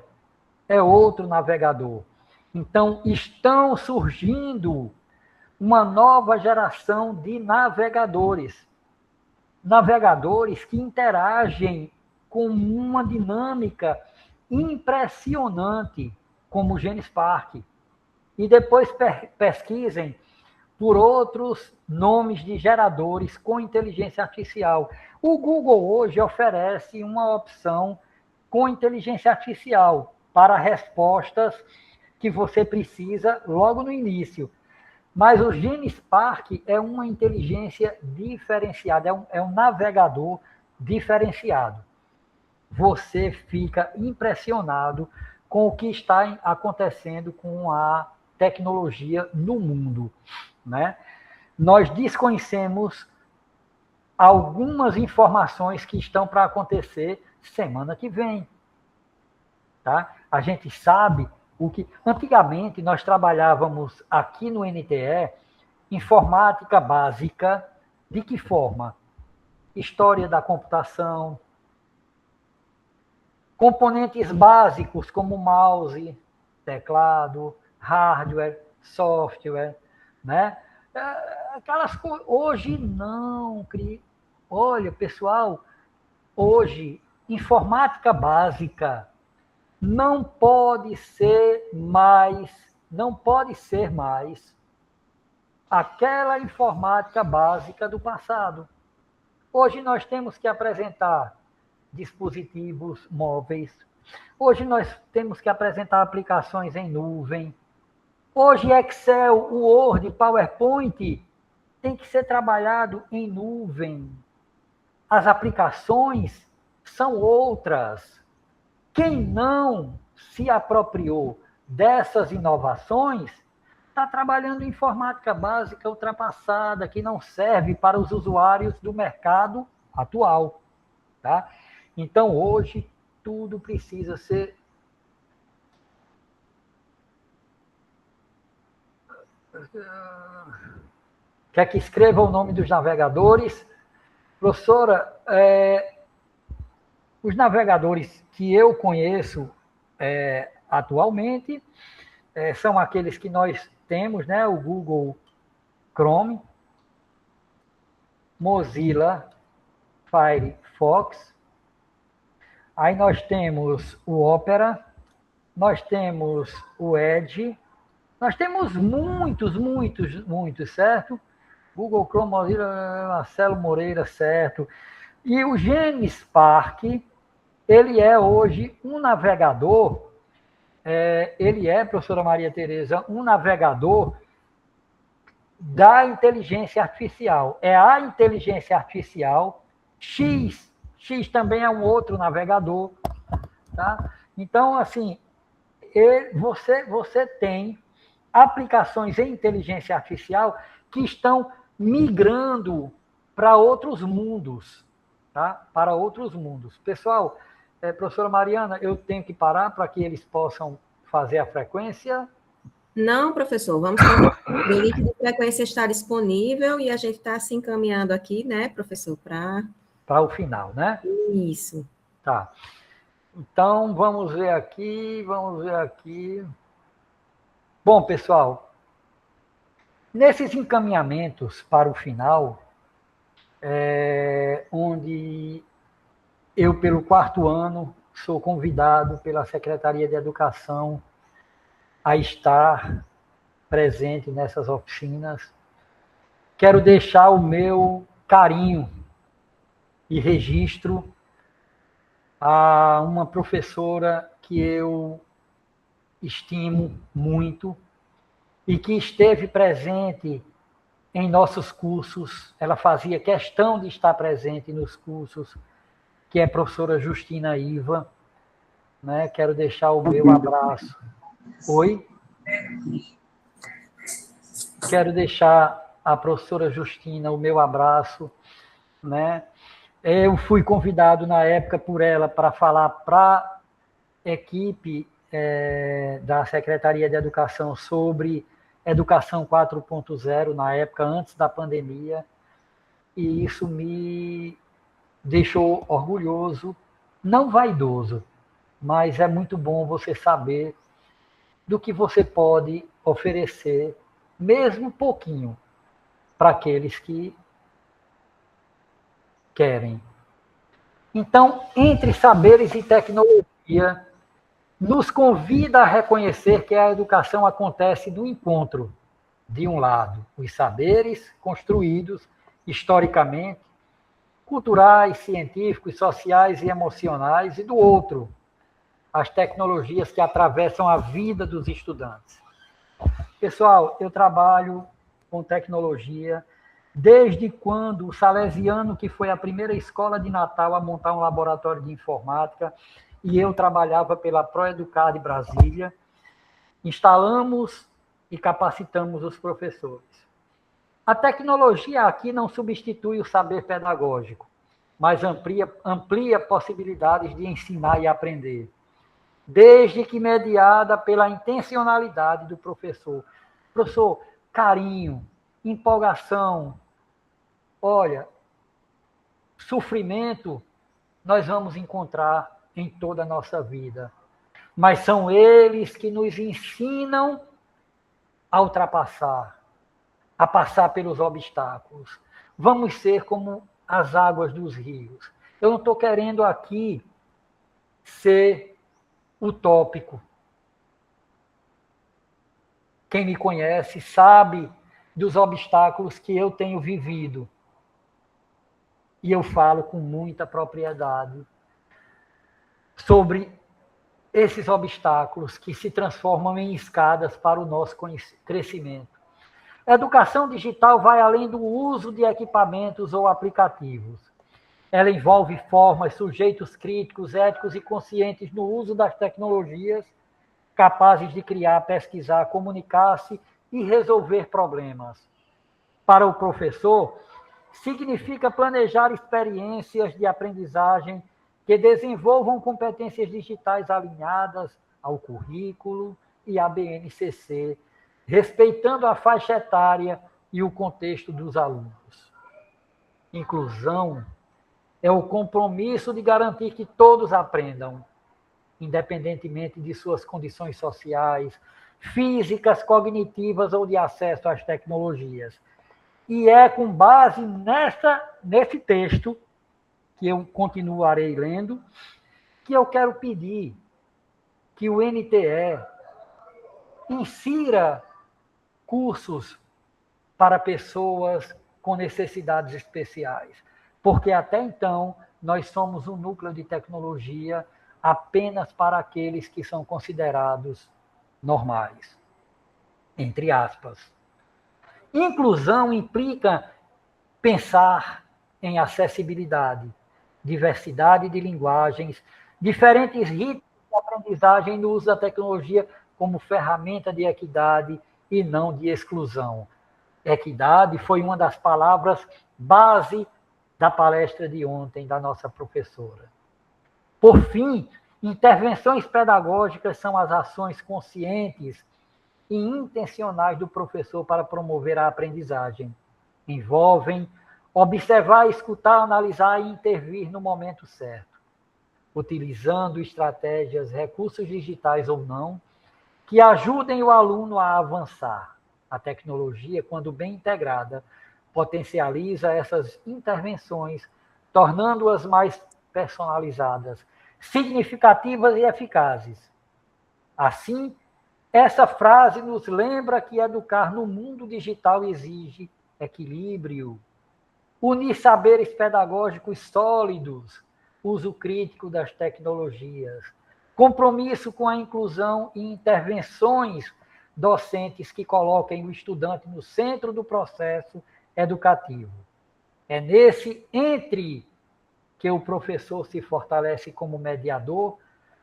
é outro navegador. Então, estão surgindo uma nova geração de navegadores. Navegadores que interagem com uma dinâmica impressionante, como o GenSpark. E depois pesquisem por outros nomes de geradores com inteligência artificial. O Google hoje oferece uma opção com inteligência artificial para respostas que você precisa logo no início. Mas o GenSpark é uma inteligência diferenciada, é um navegador diferenciado. Você fica impressionado com o que está acontecendo com a tecnologia no mundo, né? Nós desconhecemos algumas informações que estão para acontecer semana que vem, tá? A gente sabe o que... Antigamente, nós trabalhávamos aqui no NTE informática básica. De que forma? História da computação, componentes básicos como mouse, teclado, hardware, software, né? Aquelas coisas. Hoje não. Olha, pessoal, hoje, informática básica não pode ser mais aquela informática básica do passado. Hoje nós temos que apresentar dispositivos móveis. Hoje nós temos que apresentar aplicações em nuvem. Hoje Excel, Word, PowerPoint tem que ser trabalhado em nuvem. As aplicações são outras. Quem não se apropriou dessas inovações está trabalhando em informática básica ultrapassada, que não serve para os usuários do mercado atual, tá? Então, hoje, tudo precisa ser... Quer que escreva o nome dos navegadores? Professora, os navegadores que eu conheço atualmente são aqueles que nós temos, né? O Google Chrome, Mozilla Firefox, aí nós temos o Opera, nós temos o Edge, nós temos muitos, certo? Google Chrome, Mozilla, Marcelo Moreira, certo? E o GenSpark, ele é hoje um navegador, professora Maria Tereza, um navegador da inteligência artificial. É a inteligência artificial X. X também é um outro navegador, tá? Então, assim, você tem aplicações em inteligência artificial que estão migrando para outros mundos, tá? Para outros mundos. Pessoal, professora Mariana, eu tenho que parar para que eles possam fazer a frequência? Não, professor, vamos o link de frequência está disponível e a gente está se encaminhando aqui, né, professor, para o final, né? Isso. Tá. Então, vamos ver aqui. Bom, pessoal, nesses encaminhamentos para o final, onde eu, pelo 4º ano, sou convidado pela Secretaria de Educação a estar presente nessas oficinas, quero deixar o meu carinho e registro a uma professora que eu estimo muito e que esteve presente em nossos cursos. Ela fazia questão de estar presente nos cursos, que é a professora Justina Iva, né? Quero deixar o meu abraço. Oi? Quero deixar a professora Justina o meu abraço, né? Eu fui convidado na época por ela para falar para a equipe da Secretaria de Educação sobre Educação 4.0, na época, antes da pandemia, e isso me deixou orgulhoso não vaidoso, mas é muito bom você saber do que você pode oferecer, mesmo pouquinho, para aqueles que querem. Então, entre saberes e tecnologia, nos convida a reconhecer que a educação acontece no encontro, de um lado, os saberes construídos historicamente, culturais, científicos, sociais e emocionais, e do outro, as tecnologias que atravessam a vida dos estudantes. Pessoal, eu trabalho com tecnologia desde quando o Salesiano, que foi a primeira escola de Natal a montar um laboratório de informática, e eu trabalhava pela ProEducar de Brasília, instalamos e capacitamos os professores. A tecnologia aqui não substitui o saber pedagógico, mas amplia possibilidades de ensinar e aprender, desde que mediada pela intencionalidade do professor. Professor, carinho, empolgação, olha, sofrimento nós vamos encontrar em toda a nossa vida, mas são eles que nos ensinam a ultrapassar, a passar pelos obstáculos. Vamos ser como as águas dos rios. Eu não estou querendo aqui ser utópico. Quem me conhece sabe dos obstáculos que eu tenho vivido. E eu falo com muita propriedade sobre esses obstáculos que se transformam em escadas para o nosso crescimento. A educação digital vai além do uso de equipamentos ou aplicativos. Ela envolve formas, sujeitos críticos, éticos e conscientes no uso das tecnologias, capazes de criar, pesquisar, comunicar-se e resolver problemas. Para o professor, significa planejar experiências de aprendizagem que desenvolvam competências digitais alinhadas ao currículo e à BNCC, respeitando a faixa etária e o contexto dos alunos. Inclusão é o compromisso de garantir que todos aprendam, independentemente de suas condições sociais, físicas, cognitivas ou de acesso às tecnologias. E é com base nesse texto, que eu continuarei lendo, que eu quero pedir que o NTE insira cursos para pessoas com necessidades especiais, porque até então nós somos um núcleo de tecnologia apenas para aqueles que são considerados normais, entre aspas. Inclusão implica pensar em acessibilidade, diversidade de linguagens, diferentes ritmos de aprendizagem no uso da tecnologia como ferramenta de equidade e não de exclusão. Equidade foi uma das palavras base da palestra de ontem da nossa professora. Por fim, intervenções pedagógicas são as ações conscientes e intencionais do professor para promover a aprendizagem. Envolvem observar, escutar, analisar e intervir no momento certo, utilizando estratégias, recursos digitais ou não, que ajudem o aluno a avançar. A tecnologia, quando bem integrada, potencializa essas intervenções, tornando-as mais personalizadas, significativas e eficazes. Assim, essa frase nos lembra que educar no mundo digital exige equilíbrio, unir saberes pedagógicos sólidos, uso crítico das tecnologias, compromisso com a inclusão e intervenções docentes que coloquem o estudante no centro do processo educativo. É nesse entre que o professor se fortalece como mediador,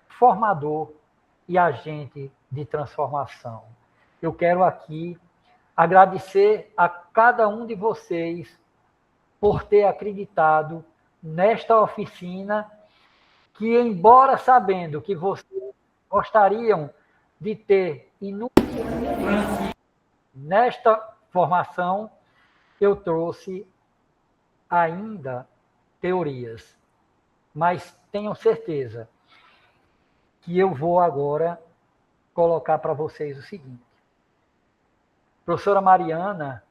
formador e agente de transformação. Eu quero aqui agradecer a cada um de vocês por ter acreditado nesta oficina que, embora sabendo que vocês gostariam de ter inúmeros nesta formação, eu trouxe ainda teorias. mas tenham certeza que eu vou agora colocar para vocês o seguinte. Professora Mariana,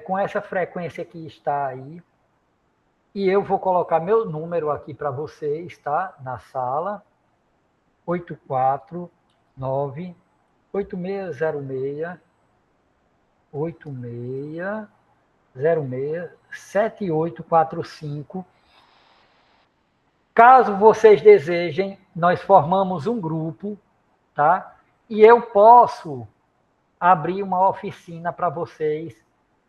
com essa frequência que está aí, e eu vou colocar meu número aqui para vocês, tá? Na sala, 849-8606-7845. Caso vocês desejem, nós formamos um grupo, tá? E eu posso abrir uma oficina para vocês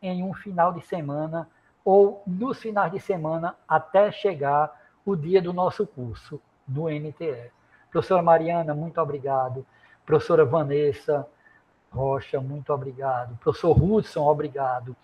em um final de semana ou nos finais de semana até chegar o dia do nosso curso do NTE. Professora Mariana, muito obrigado. Professora Vanessa Rocha, muito obrigado. Professor Hudson, obrigado.